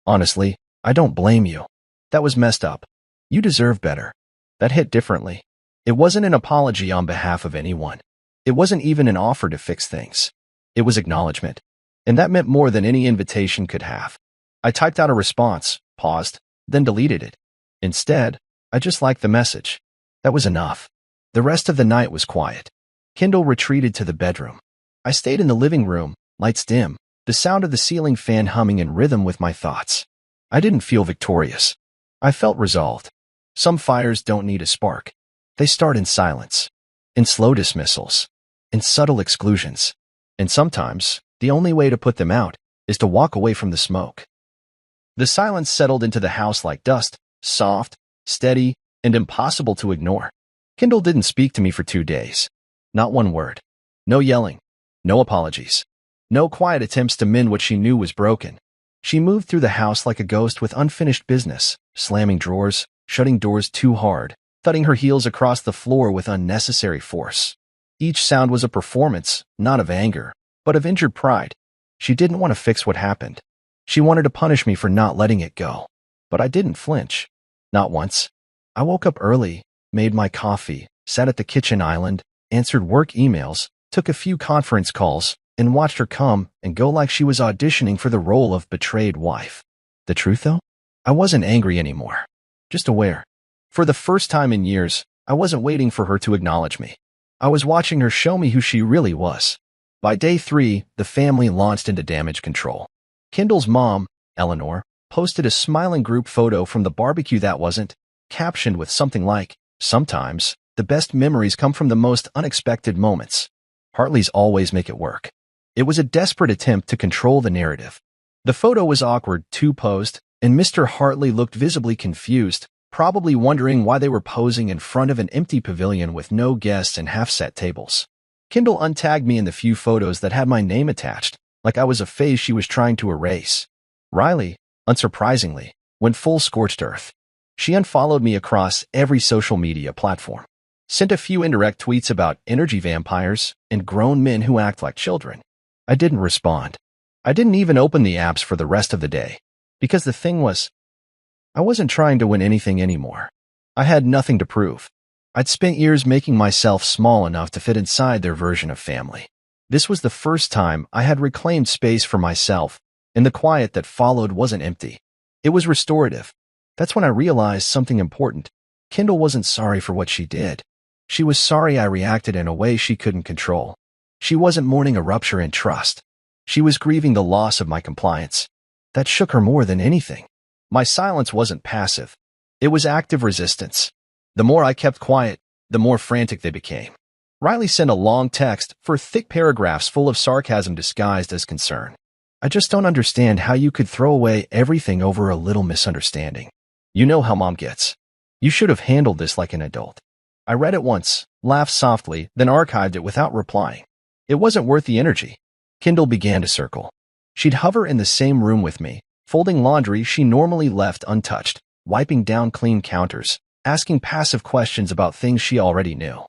"Honestly, I don't blame you. That was messed up. You deserve better." That hit differently. It wasn't an apology on behalf of anyone. It wasn't even an offer to fix things. It was acknowledgement. And that meant more than any invitation could have. I typed out a response, paused, then deleted it. Instead, I just liked the message. That was enough. The rest of the night was quiet. Kendall retreated to the bedroom. I stayed in the living room, lights dim, the sound of the ceiling fan humming in rhythm with my thoughts. I didn't feel victorious. I felt resolved. Some fires don't need a spark. They start in silence, in slow dismissals, in subtle exclusions. And sometimes, the only way to put them out is to walk away from the smoke. The silence settled into the house like dust, soft, steady, and impossible to ignore. Kendall didn't speak to me for 2 days. Not one word. No yelling. No apologies. No quiet attempts to mend what she knew was broken. She moved through the house like a ghost with unfinished business, slamming drawers, shutting doors too hard, thudding her heels across the floor with unnecessary force. Each sound was a performance, not of anger, but of injured pride. She didn't want to fix what happened. She wanted to punish me for not letting it go. But I didn't flinch. Not once. I woke up early, made my coffee, sat at the kitchen island, answered work emails, took a few conference calls, and watched her come and go like she was auditioning for the role of betrayed wife. The truth, though? I wasn't angry anymore. Just aware. For the first time in years, I wasn't waiting for her to acknowledge me. I was watching her show me who she really was. By day 3, the family launched into damage control. Kendall's mom, Eleanor, posted a smiling group photo from the barbecue that wasn't, captioned with something like, "Sometimes, the best memories come from the most unexpected moments. Hartleys always make it work." It was a desperate attempt to control the narrative. The photo was awkward, too posed, and Mr. Hartley looked visibly confused, probably wondering why they were posing in front of an empty pavilion with no guests and half-set tables. Kendall untagged me in the few photos that had my name attached, like I was a phase she was trying to erase. Riley, unsurprisingly, went full scorched earth. She unfollowed me across every social media platform, sent a few indirect tweets about energy vampires and grown men who act like children. I didn't respond. I didn't even open the apps for the rest of the day, because the thing was, I wasn't trying to win anything anymore. I had nothing to prove. I'd spent years making myself small enough to fit inside their version of family. This was the first time I had reclaimed space for myself, and the quiet that followed wasn't empty. It was restorative. That's when I realized something important. Kendall wasn't sorry for what she did. She was sorry I reacted in a way she couldn't control. She wasn't mourning a rupture in trust. She was grieving the loss of my compliance. That shook her more than anything. My silence wasn't passive. It was active resistance. The more I kept quiet, the more frantic they became. Riley sent a long text for thick paragraphs full of sarcasm disguised as concern. "I just don't understand how you could throw away everything over a little misunderstanding. You know how Mom gets. You should have handled this like an adult." I read it once, laughed softly, then archived it without replying. It wasn't worth the energy. Kindle began to circle. She'd hover in the same room with me, folding laundry she normally left untouched, wiping down clean counters, asking passive questions about things she already knew.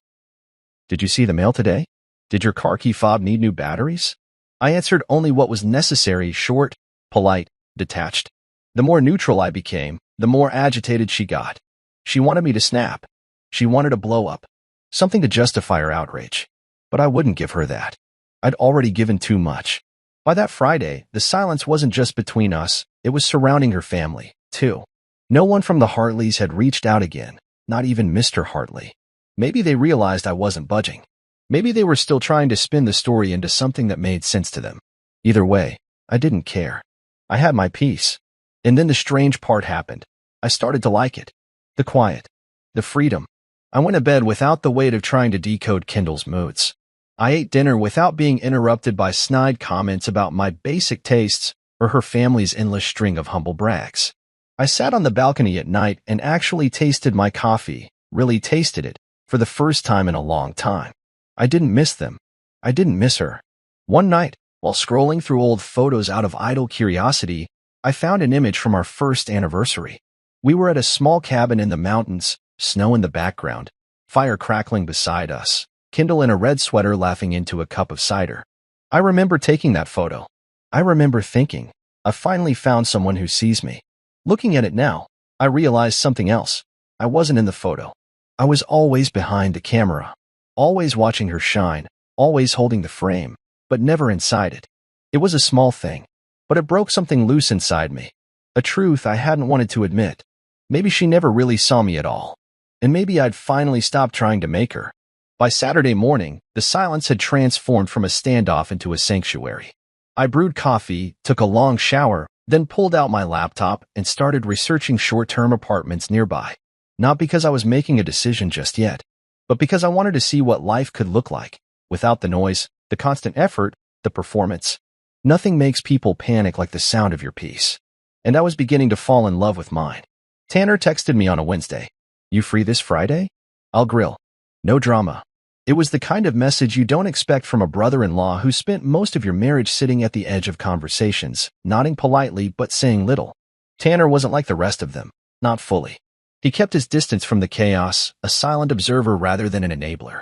Did you see the mail today? Did your car key fob need new batteries? I answered only what was necessary, short, polite, detached. The more neutral I became, the more agitated she got. She wanted me to snap. She wanted to blow up. Something to justify her outrage. But I wouldn't give her that. I'd already given too much. By that Friday, the silence wasn't just between us, it was surrounding her family, too. No one from the Hartleys had reached out again, not even Mr. Hartley. Maybe they realized I wasn't budging. Maybe they were still trying to spin the story into something that made sense to them. Either way, I didn't care. I had my peace. And then the strange part happened. I started to like it. The quiet. The freedom. I went to bed without the weight of trying to decode Kindle's moods. I ate dinner without being interrupted by snide comments about my basic tastes or her family's endless string of humble brags. I sat on the balcony at night and actually tasted my coffee, really tasted it, for the first time in a long time. I didn't miss them. I didn't miss her. One night, while scrolling through old photos out of idle curiosity, I found an image from our first anniversary. We were at a small cabin in the mountains, snow in the background, fire crackling beside us, Kindle in a red sweater laughing into a cup of cider. I remember taking that photo. I remember thinking, I finally found someone who sees me. Looking at it now, I realized something else. I wasn't in the photo. I was always behind the camera, always watching her shine, always holding the frame, but never inside it. It was a small thing, but it broke something loose inside me. A truth I hadn't wanted to admit. Maybe she never really saw me at all. And maybe I'd finally stopped trying to make her. By Saturday morning, the silence had transformed from a standoff into a sanctuary. I brewed coffee, took a long shower, then pulled out my laptop and started researching short-term apartments nearby. Not because I was making a decision just yet, but because I wanted to see what life could look like, without the noise, the constant effort, the performance. Nothing makes people panic like the sound of your peace. And I was beginning to fall in love with mine. Tanner texted me on a Wednesday. You free this Friday? I'll grill. No drama. It was the kind of message you don't expect from a brother-in-law who spent most of your marriage sitting at the edge of conversations, nodding politely but saying little. Tanner wasn't like the rest of them, not fully. He kept his distance from the chaos, a silent observer rather than an enabler.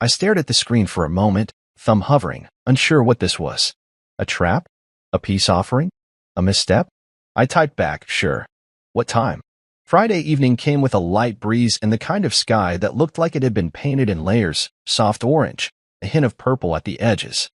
I stared at the screen for a moment, thumb hovering, unsure what this was. A trap? A peace offering? A misstep? I typed back, sure. What time? Friday evening came with a light breeze and the kind of sky that looked like it had been painted in layers, soft orange, a hint of purple at the edges.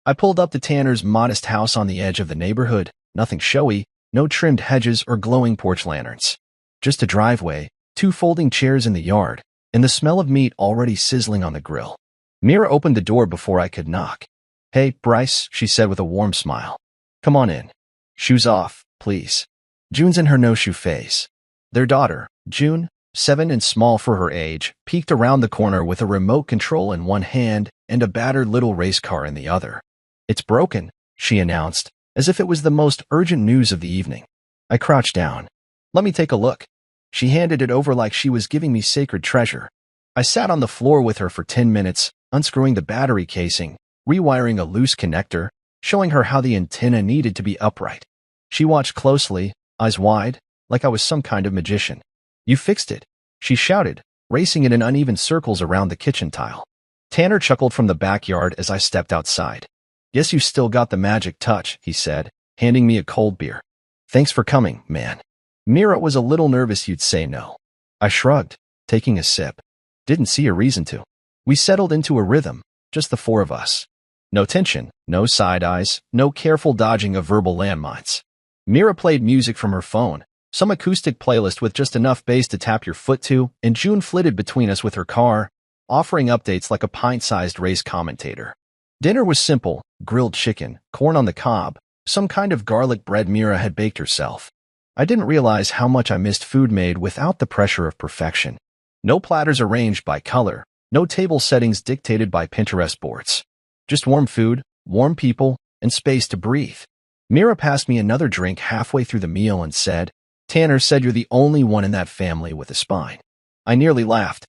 I pulled up to Tanner's modest house on the edge of the neighborhood, nothing showy, no trimmed hedges or glowing porch lanterns. Just a driveway, 2 folding chairs in the yard, and the smell of meat already sizzling on the grill. Mira opened the door before I could knock. Hey, Bryce, she said with a warm smile. Come on in. Shoes off, please. June's in her no-shoe phase. Their daughter, June, 7 and small for her age, peeked around the corner with a remote control in one hand and a battered little race car in the other. It's broken, she announced, as if it was the most urgent news of the evening. I crouched down. Let me take a look. She handed it over like she was giving me sacred treasure. I sat on the floor with her for 10 minutes, unscrewing the battery casing, rewiring a loose connector, showing her how the antenna needed to be upright. She watched closely, eyes wide, like I was some kind of magician. You fixed it, she shouted, racing it in uneven circles around the kitchen tile. Tanner chuckled from the backyard as I stepped outside. Guess you still got the magic touch, he said, handing me a cold beer. Thanks for coming, man. Mira was a little nervous you'd say no. I shrugged, taking a sip. Didn't see a reason to. We settled into a rhythm, just the 4 of us. No tension, no side eyes, no careful dodging of verbal landmines. Mira played music from her phone, some acoustic playlist with just enough bass to tap your foot to, and June flitted between us with her car, offering updates like a pint-sized race commentator. Dinner was simple, grilled chicken, corn on the cob, some kind of garlic bread Mira had baked herself. I didn't realize how much I missed food made without the pressure of perfection. No platters arranged by color, no table settings dictated by Pinterest boards. Just warm food, warm people, and space to breathe. Mira passed me another drink halfway through the meal and said, Tanner said you're the only one in that family with a spine. I nearly laughed.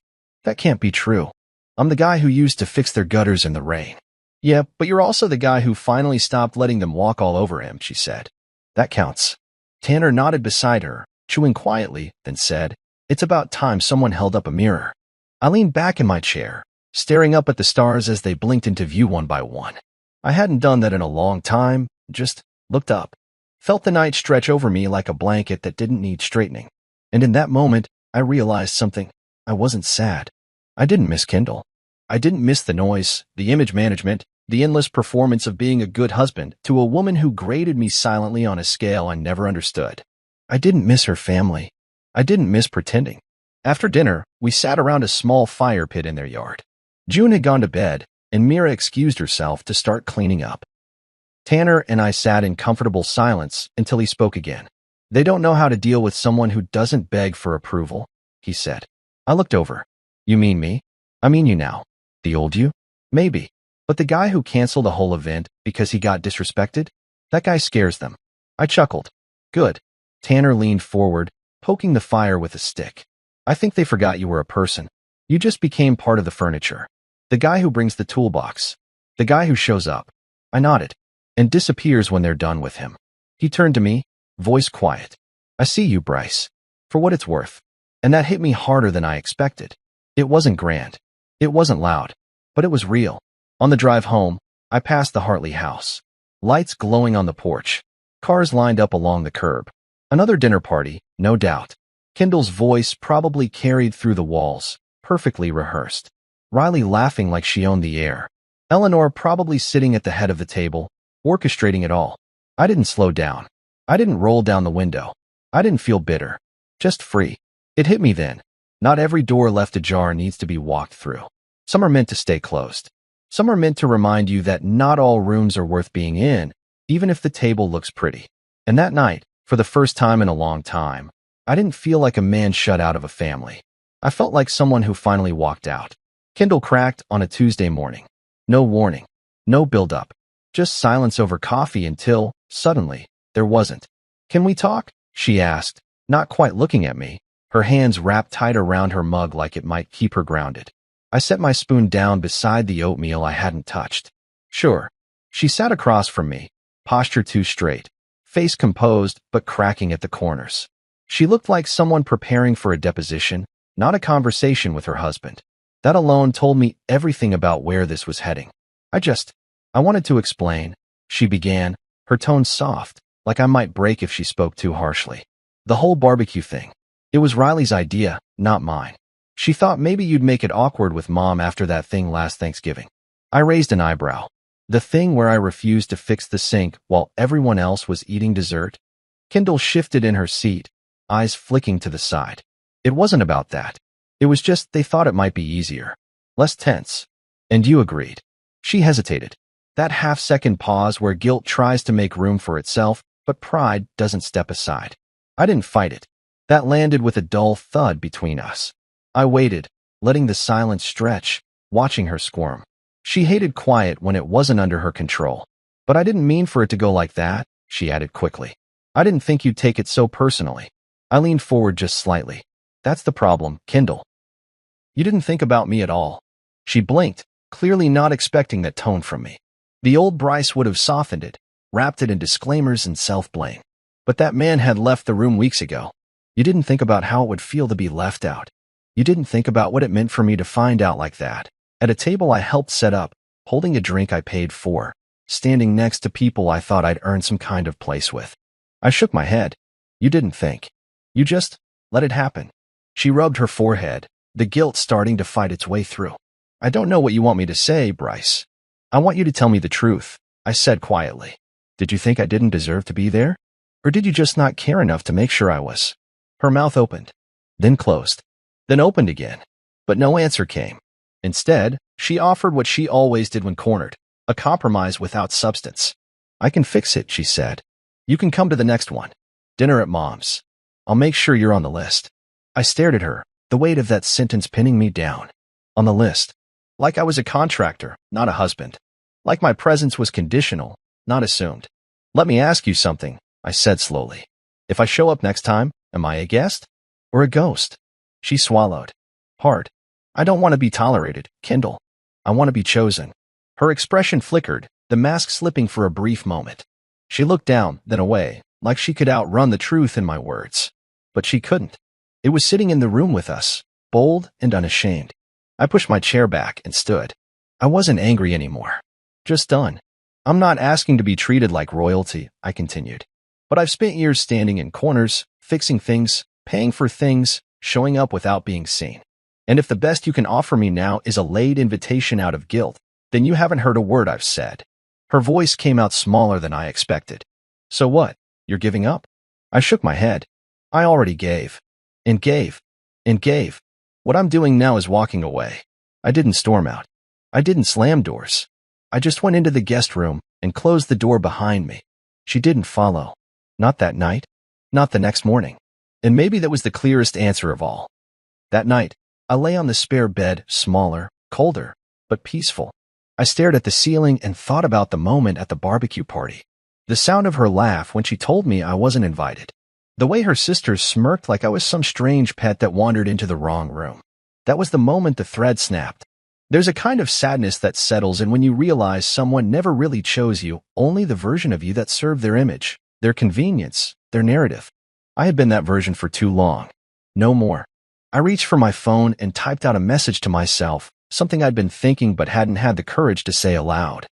That can't be true. I'm the guy who used to fix their gutters in the rain. Yeah, but you're also the guy who finally stopped letting them walk all over him, she said. That counts. Tanner nodded beside her, chewing quietly, then said, It's about time someone held up a mirror. I leaned back in my chair, staring up at the stars as they blinked into view one by one. I hadn't done that in a long time, just looked up. Felt the night stretch over me like a blanket that didn't need straightening. And in that moment, I realized something. I wasn't sad. I didn't miss Kendall. I didn't miss the noise, the image management, the endless performance of being a good husband to a woman who graded me silently on a scale I never understood. I didn't miss her family. I didn't miss pretending. After dinner, we sat around a small fire pit in their yard. June had gone to bed, and Mira excused herself to start cleaning up. Tanner and I sat in comfortable silence until he spoke again. They don't know how to deal with someone who doesn't beg for approval, he said. I looked over. You mean me? I mean you now. The old you? Maybe. But the guy who canceled a whole event because he got disrespected? That guy scares them. I chuckled. Good. Tanner leaned forward, poking the fire with a stick. I think they forgot you were a person. You just became part of the furniture. The guy who brings the toolbox. The guy who shows up. I nodded. And disappears when they're done with him. He turned to me, voice quiet. I see you, Bryce. For what it's worth. And that hit me harder than I expected. It wasn't grand. It wasn't loud. But it was real. On the drive home, I passed the Hartley house. Lights glowing on the porch. Cars lined up along the curb. Another dinner party, no doubt. Kendall's voice probably carried through the walls, perfectly rehearsed. Riley laughing like she owned the air. Eleanor probably sitting at the head of the table, orchestrating it all. I didn't slow down. I didn't roll down the window. I didn't feel bitter. Just free. It hit me then. Not every door left ajar needs to be walked through. Some are meant to stay closed. Some are meant to remind you that not all rooms are worth being in, even if the table looks pretty. And that night, for the first time in a long time, I didn't feel like a man shut out of a family. I felt like someone who finally walked out. Kindle cracked on a Tuesday morning. No warning. No build-up. Just silence over coffee until, suddenly, there wasn't. Can we talk? She asked, not quite looking at me, her hands wrapped tight around her mug like it might keep her grounded. I set my spoon down beside the oatmeal I hadn't touched. Sure. She sat across from me, posture too straight, face composed but cracking at the corners. She looked like someone preparing for a deposition, not a conversation with her husband. That alone told me everything about where this was heading. I wanted to explain, she began, her tone soft, like I might break if she spoke too harshly. The whole barbecue thing. It was Riley's idea, not mine. She thought maybe you'd make it awkward with Mom after that thing last Thanksgiving. I raised an eyebrow. The thing where I refused to fix the sink while everyone else was eating dessert? Kendall shifted in her seat, eyes flicking to the side. It wasn't about that. It was just they thought it might be easier. Less tense. And you agreed. She hesitated. That half-second pause where guilt tries to make room for itself, but pride doesn't step aside. I didn't fight it. That landed with a dull thud between us. I waited, letting the silence stretch, watching her squirm. She hated quiet when it wasn't under her control. But I didn't mean for it to go like that, she added quickly. I didn't think you'd take it so personally. I leaned forward just slightly. That's the problem, Kendall. You didn't think about me at all. She blinked, clearly not expecting that tone from me. The old Bryce would have softened it, wrapped it in disclaimers and self-blame. But that man had left the room weeks ago. You didn't think about how it would feel to be left out. You didn't think about what it meant for me to find out like that. At a table I helped set up, holding a drink I paid for, standing next to people I thought I'd earned some kind of place with. I shook my head. You didn't think. You just let it happen. She rubbed her forehead, the guilt starting to fight its way through. I don't know what you want me to say, Bryce. I want you to tell me the truth, I said quietly. Did you think I didn't deserve to be there? Or did you just not care enough to make sure I was? Her mouth opened, then closed, then opened again. But no answer came. Instead, she offered what she always did when cornered, a compromise without substance. I can fix it, she said. You can come to the next one. Dinner at Mom's. I'll make sure you're on the list. I stared at her, the weight of that sentence pinning me down. On the list. Like I was a contractor, not a husband. Like my presence was conditional, not assumed. Let me ask you something, I said slowly. If I show up next time, am I a guest? Or a ghost? She swallowed. Hard. I don't want to be tolerated, Kendall. I want to be chosen. Her expression flickered, the mask slipping for a brief moment. She looked down, then away, like she could outrun the truth in my words. But she couldn't. It was sitting in the room with us, bold and unashamed. I pushed my chair back and stood. I wasn't angry anymore. Just done. I'm not asking to be treated like royalty, I continued. But I've spent years standing in corners, fixing things, paying for things, showing up without being seen. And if the best you can offer me now is a late invitation out of guilt, then you haven't heard a word I've said. Her voice came out smaller than I expected. So what? You're giving up? I shook my head. I already gave. And gave. And gave. What I'm doing now is walking away. I didn't storm out. I didn't slam doors. I just went into the guest room and closed the door behind me. She didn't follow. Not that night. Not the next morning. And maybe that was the clearest answer of all. That night, I lay on the spare bed, smaller, colder, but peaceful. I stared at the ceiling and thought about the moment at the barbecue party. The sound of her laugh when she told me I wasn't invited. The way her sisters smirked like I was some strange pet that wandered into the wrong room. That was the moment the thread snapped. There's a kind of sadness that settles in when you realize someone never really chose you, only the version of you that served their image, their convenience, their narrative. I had been that version for too long. No more. I reached for my phone and typed out a message to myself, something I'd been thinking but hadn't had the courage to say aloud.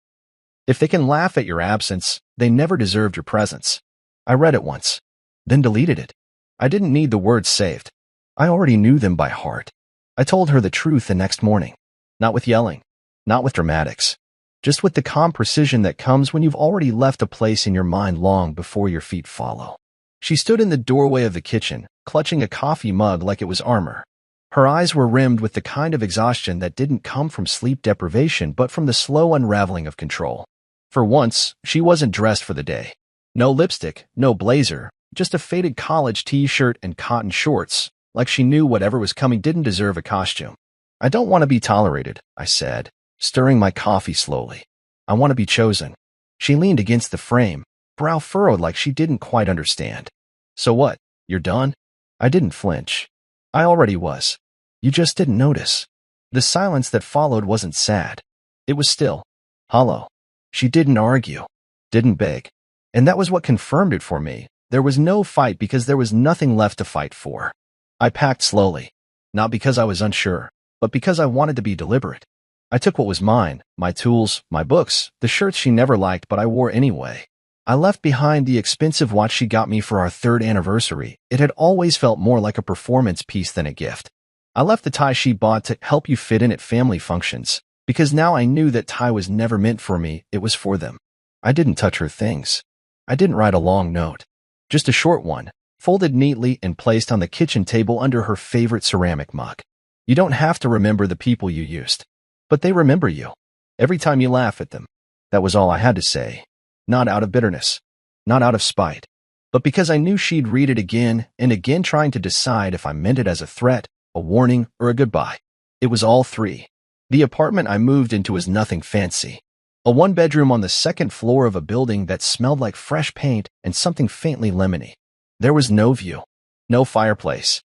If they can laugh at your absence, they never deserved your presence. I read it once, then deleted it. I didn't need the words saved. I already knew them by heart. I told her the truth the next morning. Not with yelling, not with dramatics, just with the calm precision that comes when you've already left a place in your mind long before your feet follow. She stood in the doorway of the kitchen, clutching a coffee mug like it was armor. Her eyes were rimmed with the kind of exhaustion that didn't come from sleep deprivation but from the slow unraveling of control. For once, she wasn't dressed for the day. No lipstick, no blazer, just a faded college t-shirt and cotton shorts, like she knew whatever was coming didn't deserve a costume. I don't want to be tolerated, I said, stirring my coffee slowly. I want to be chosen. She leaned against the frame, brow furrowed like she didn't quite understand. So what? You're done? I didn't flinch. I already was. You just didn't notice. The silence that followed wasn't sad. It was still, hollow. She didn't argue, didn't beg. And that was what confirmed it for me. There was no fight because there was nothing left to fight for. I packed slowly, not because I was unsure, but because I wanted to be deliberate. I took what was mine, my tools, my books, the shirts she never liked but I wore anyway. I left behind the expensive watch she got me for our 3rd anniversary. It had always felt more like a performance piece than a gift. I left the tie she bought to help you fit in at family functions, because now I knew that tie was never meant for me, it was for them. I didn't touch her things. I didn't write a long note. Just a short one, folded neatly and placed on the kitchen table under her favorite ceramic mug. You don't have to remember the people you used, but they remember you. Every time you laugh at them. That was all I had to say. Not out of bitterness, not out of spite, but because I knew she'd read it again and again trying to decide if I meant it as a threat, a warning, or a goodbye. It was all three. The apartment I moved into was nothing fancy. A 1-bedroom on the 2nd floor of a building that smelled like fresh paint and something faintly lemony. There was no view, no fireplace.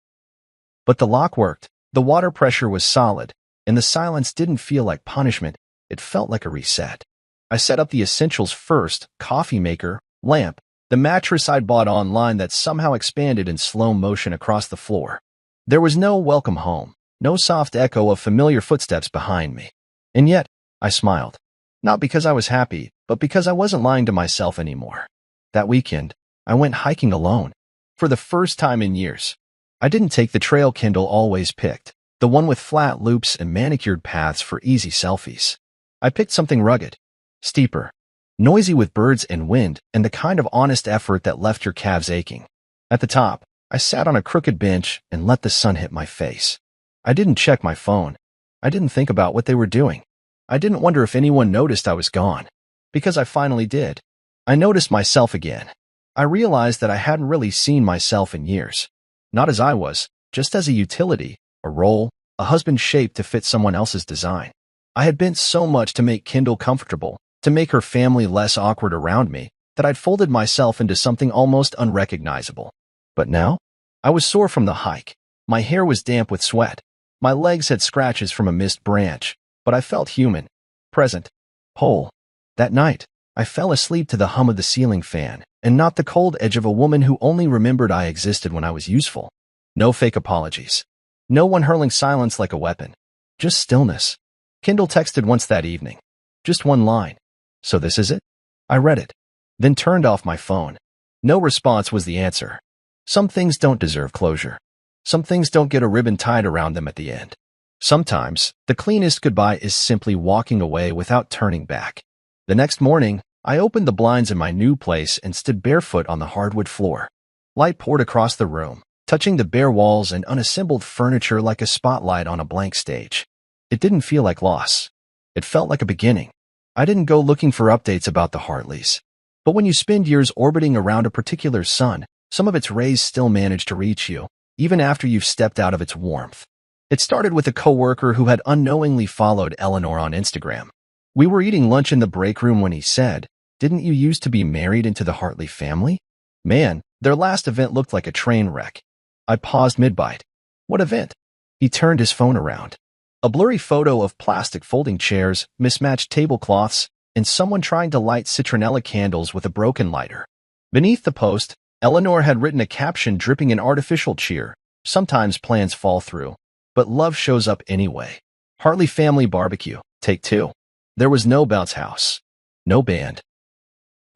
But the lock worked, the water pressure was solid, and the silence didn't feel like punishment, it felt like a reset. I set up the essentials first, coffee maker, lamp, the mattress I'd bought online that somehow expanded in slow motion across the floor. There was no welcome home, no soft echo of familiar footsteps behind me. And yet, I smiled. Not because I was happy, but because I wasn't lying to myself anymore. That weekend, I went hiking alone. For the first time in years. I didn't take the trail Kendall always picked, the one with flat loops and manicured paths for easy selfies. I picked something rugged, steeper, noisy with birds and wind, and the kind of honest effort that left your calves aching. At the top, I sat on a crooked bench and let the sun hit my face. I didn't check my phone. I didn't think about what they were doing. I didn't wonder if anyone noticed I was gone. Because I finally did. I noticed myself again. I realized that I hadn't really seen myself in years. Not as I was, just as a utility, a role, a husband shaped to fit someone else's design. I had bent so much to make Kendall comfortable, to make her family less awkward around me, that I'd folded myself into something almost unrecognizable. But now, I was sore from the hike. My hair was damp with sweat. My legs had scratches from a missed branch, but I felt human, present, whole. That night, I fell asleep to the hum of the ceiling fan, and not the cold edge of a woman who only remembered I existed when I was useful. No fake apologies. No one hurling silence like a weapon. Just stillness. Kindle texted once that evening. Just one line. So this is it? I read it, then turned off my phone. No response was the answer. Some things don't deserve closure. Some things don't get a ribbon tied around them at the end. Sometimes, the cleanest goodbye is simply walking away without turning back. The next morning, I opened the blinds in my new place and stood barefoot on the hardwood floor. Light poured across the room, touching the bare walls and unassembled furniture like a spotlight on a blank stage. It didn't feel like loss. It felt like a beginning. I didn't go looking for updates about the Hartleys. But when you spend years orbiting around a particular sun, some of its rays still manage to reach you, even after you've stepped out of its warmth. It started with a coworker who had unknowingly followed Eleanor on Instagram. We were eating lunch in the break room when he said, "Didn't you used to be married into the Hartley family?" Man, their last event looked like a train wreck. I paused mid-bite. What event? He turned his phone around. A blurry photo of plastic folding chairs, mismatched tablecloths, and someone trying to light citronella candles with a broken lighter. Beneath the post, Eleanor had written a caption dripping in artificial cheer. Sometimes plans fall through, but love shows up anyway. Hartley Family Barbecue, Take 2. There was no bounce house. No band.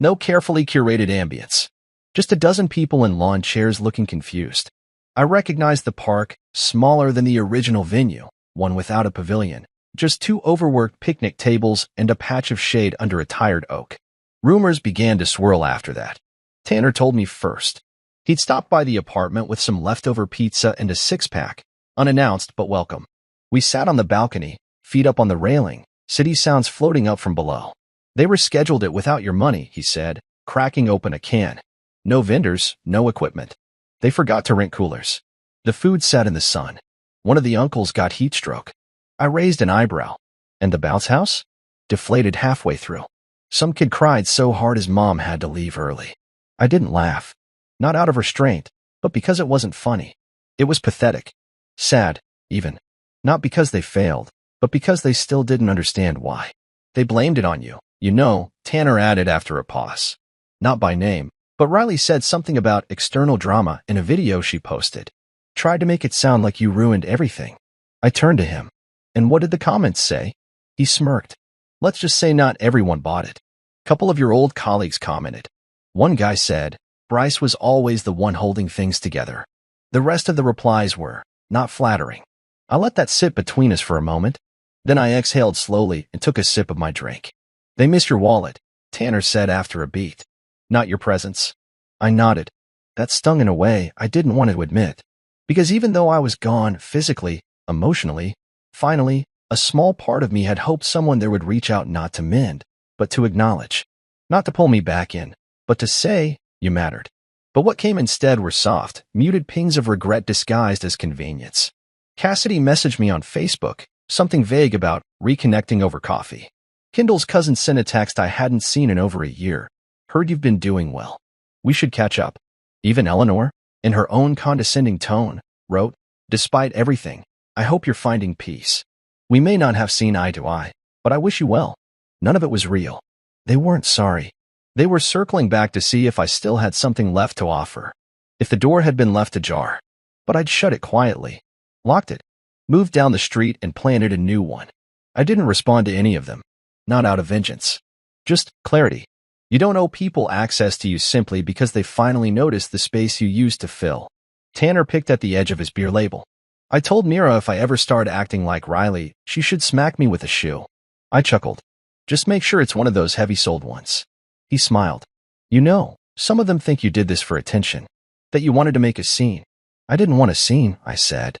No carefully curated ambience. Just a dozen people in lawn chairs looking confused. I recognized the park, smaller than the original venue, one without a pavilion, just two overworked picnic tables and a patch of shade under a tired oak. Rumors began to swirl after that. Tanner told me first. He'd stopped by the apartment with some leftover pizza and a six-pack, unannounced but welcome. We sat on the balcony, feet up on the railing, city sounds floating up from below. They rescheduled it without your money, he said, cracking open a can. No vendors, no equipment. They forgot to rent coolers. The food sat in the sun. One of the uncles got heat stroke. I raised an eyebrow. And the bounce house? Deflated halfway through. Some kid cried so hard his mom had to leave early. I didn't laugh. Not out of restraint, but because it wasn't funny. It was pathetic. Sad, even. Not because they failed, but because they still didn't understand why. They blamed it on you. You know, Tanner added after a pause. Not by name, but Riley said something about external drama in a video she posted. Tried to make it sound like you ruined everything. I turned to him. And what did the comments say? He smirked. Let's just say not everyone bought it. Couple of your old colleagues commented. One guy said, Bryce was always the one holding things together. The rest of the replies were not flattering. I let that sit between us for a moment. Then I exhaled slowly and took a sip of my drink. They miss your wallet, Tanner said after a beat. Not your presence. I nodded. That stung in a way I didn't want to admit. Because even though I was gone physically, emotionally, finally, a small part of me had hoped someone there would reach out not to mend, but to acknowledge. Not to pull me back in, but to say, you mattered. But what came instead were soft, muted pings of regret disguised as convenience. Cassidy messaged me on Facebook, something vague about reconnecting over coffee. Kindle's cousin sent a text I hadn't seen in over a year. Heard you've been doing well. We should catch up. Even Eleanor, in her own condescending tone, wrote, Despite everything, I hope you're finding peace. We may not have seen eye to eye, but I wish you well. None of it was real. They weren't sorry. They were circling back to see if I still had something left to offer. If the door had been left ajar. But I'd shut it quietly. Locked it. Moved down the street and planted a new one. I didn't respond to any of them. Not out of vengeance. Just clarity. You don't owe people access to you simply because they finally noticed the space you used to fill. Tanner picked at the edge of his beer label. I told Mira if I ever start acting like Riley, she should smack me with a shoe. I chuckled. Just make sure it's one of those heavy-soled ones. He smiled. You know, some of them think you did this for attention. That you wanted to make a scene. I didn't want a scene, I said.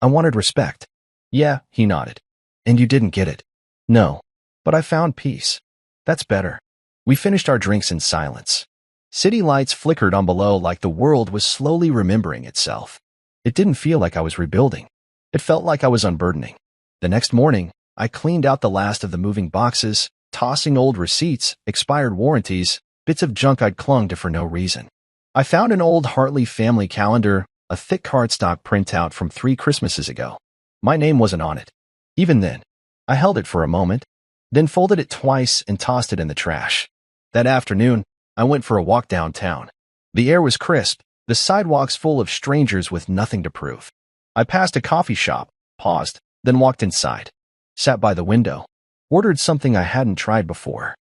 I wanted respect. Yeah, he nodded. And you didn't get it. No. But I found peace. That's better. We finished our drinks in silence. City lights flickered on below like the world was slowly remembering itself. It didn't feel like I was rebuilding. It felt like I was unburdening. The next morning, I cleaned out the last of the moving boxes, tossing old receipts, expired warranties, bits of junk I'd clung to for no reason. I found an old Hartley family calendar, a thick cardstock printout from 3 Christmases ago. My name wasn't on it. Even then, I held it for a moment, then folded it twice and tossed it in the trash. That afternoon, I went for a walk downtown. The air was crisp, the sidewalks full of strangers with nothing to prove. I passed a coffee shop, paused, then walked inside. Sat by the window. Ordered something I hadn't tried before.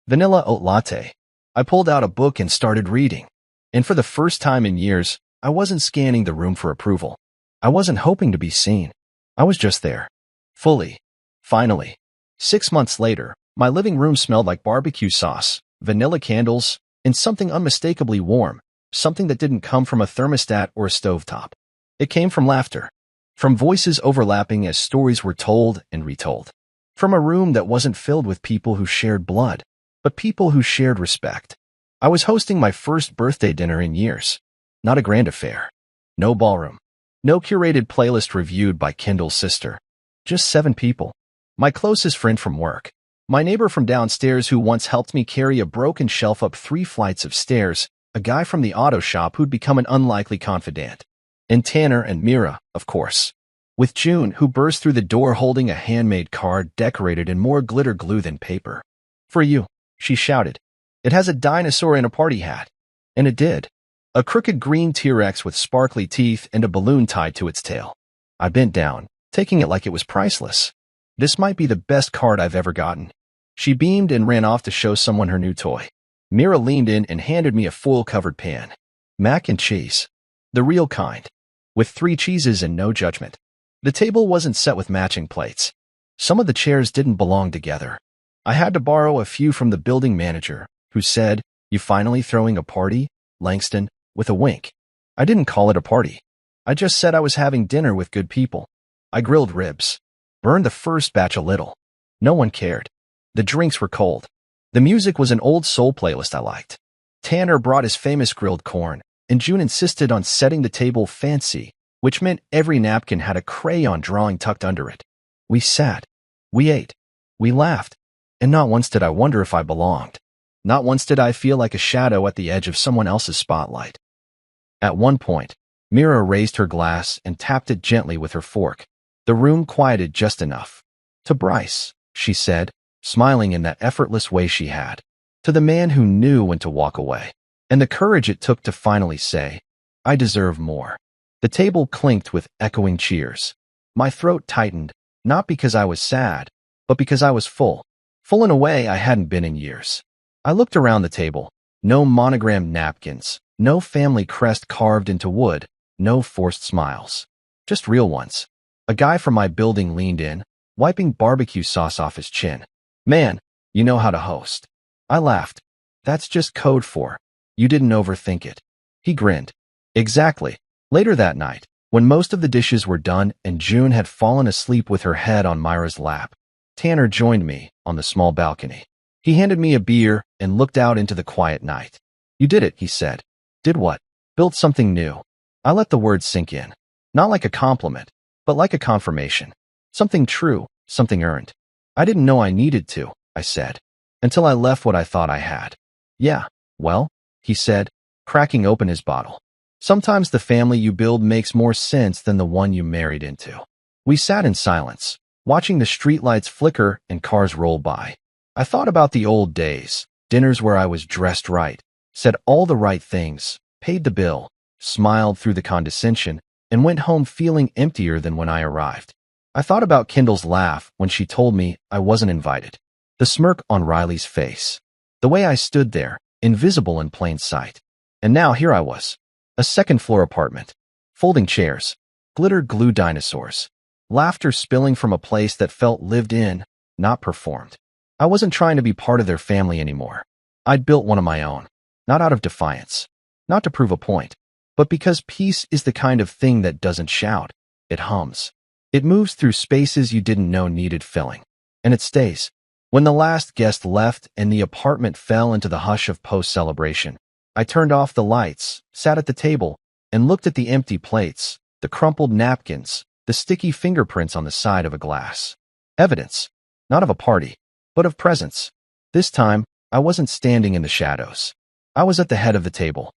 Vanilla oat latte. I pulled out a book and started reading. And for the first time in years, I wasn't scanning the room for approval. I wasn't hoping to be seen. I was just there. Fully. Finally. 6 months later, my living room smelled like barbecue sauce, vanilla candles, and something unmistakably warm, something that didn't come from a thermostat or a stovetop. It came from laughter. From voices overlapping as stories were told and retold. From a room that wasn't filled with people who shared blood, but people who shared respect. I was hosting my first birthday dinner in years. Not a grand affair. No ballroom. No curated playlist reviewed by Kendall's sister. Just 7 people. My closest friend from work. My neighbor from downstairs who once helped me carry a broken shelf up 3 flights of stairs, a guy from the auto shop who'd become an unlikely confidant. And Tanner and Mira, of course. With June, who burst through the door holding a handmade card decorated in more glitter glue than paper. For you, she shouted. It has a dinosaur in a party hat. And it did. A crooked green T-Rex with sparkly teeth and a balloon tied to its tail. I bent down, taking it like it was priceless. This might be the best card I've ever gotten. She beamed and ran off to show someone her new toy. Mira leaned in and handed me a foil-covered pan. Mac and cheese. The real kind. With 3 cheeses and no judgment. The table wasn't set with matching plates. Some of the chairs didn't belong together. I had to borrow a few from the building manager, who said, "You finally throwing a party, Langston?" with a wink. I didn't call it a party. I just said I was having dinner with good people. I grilled ribs. Burned the first batch a little. No one cared. The drinks were cold. The music was an old soul playlist I liked. Tanner brought his famous grilled corn, and June insisted on setting the table fancy, which meant every napkin had a crayon drawing tucked under it. We sat. We ate. We laughed. And not once did I wonder if I belonged. Not once did I feel like a shadow at the edge of someone else's spotlight. At one point, Mira raised her glass and tapped it gently with her fork. The room quieted just enough. "To Bryce," she said, smiling in that effortless way she had. To the man who knew when to walk away. And the courage it took to finally say, "I deserve more." The table clinked with echoing cheers. My throat tightened, not because I was sad, but because I was full. Full in a way I hadn't been in years. I looked around the table. No monogrammed napkins, no family crest carved into wood, no forced smiles. Just real ones. A guy from my building leaned in, wiping barbecue sauce off his chin. "Man, you know how to host." I laughed. "That's just code for, you didn't overthink it." He grinned. "Exactly." Later that night, when most of the dishes were done and June had fallen asleep with her head on Myra's lap, Tanner joined me on the small balcony. He handed me a beer and looked out into the quiet night. "You did it," he said. "Did what?" "Built something new." I let the words sink in. Not like a compliment, but like a confirmation. Something true, something earned. "I didn't know I needed to," I said, "until I left what I thought I had." "Yeah, well," he said, cracking open his bottle. "Sometimes the family you build makes more sense than the one you married into." We sat in silence, watching the streetlights flicker and cars roll by. I thought about the old days, dinners where I was dressed right, said all the right things, paid the bill, smiled through the condescension, and went home feeling emptier than when I arrived. I thought about Kendall's laugh when she told me I wasn't invited. The smirk on Riley's face. The way I stood there, invisible in plain sight. And now here I was. A second-floor apartment. Folding chairs. Glitter glue dinosaurs. Laughter spilling from a place that felt lived in, not performed. I wasn't trying to be part of their family anymore. I'd built one of my own. Not out of defiance. Not to prove a point. But because peace is the kind of thing that doesn't shout. It hums. It moves through spaces you didn't know needed filling. And it stays. When the last guest left and the apartment fell into the hush of post-celebration, I turned off the lights, sat at the table, and looked at the empty plates, the crumpled napkins, the sticky fingerprints on the side of a glass. Evidence. Not of a party, but of presence. This time, I wasn't standing in the shadows. I was at the head of the table,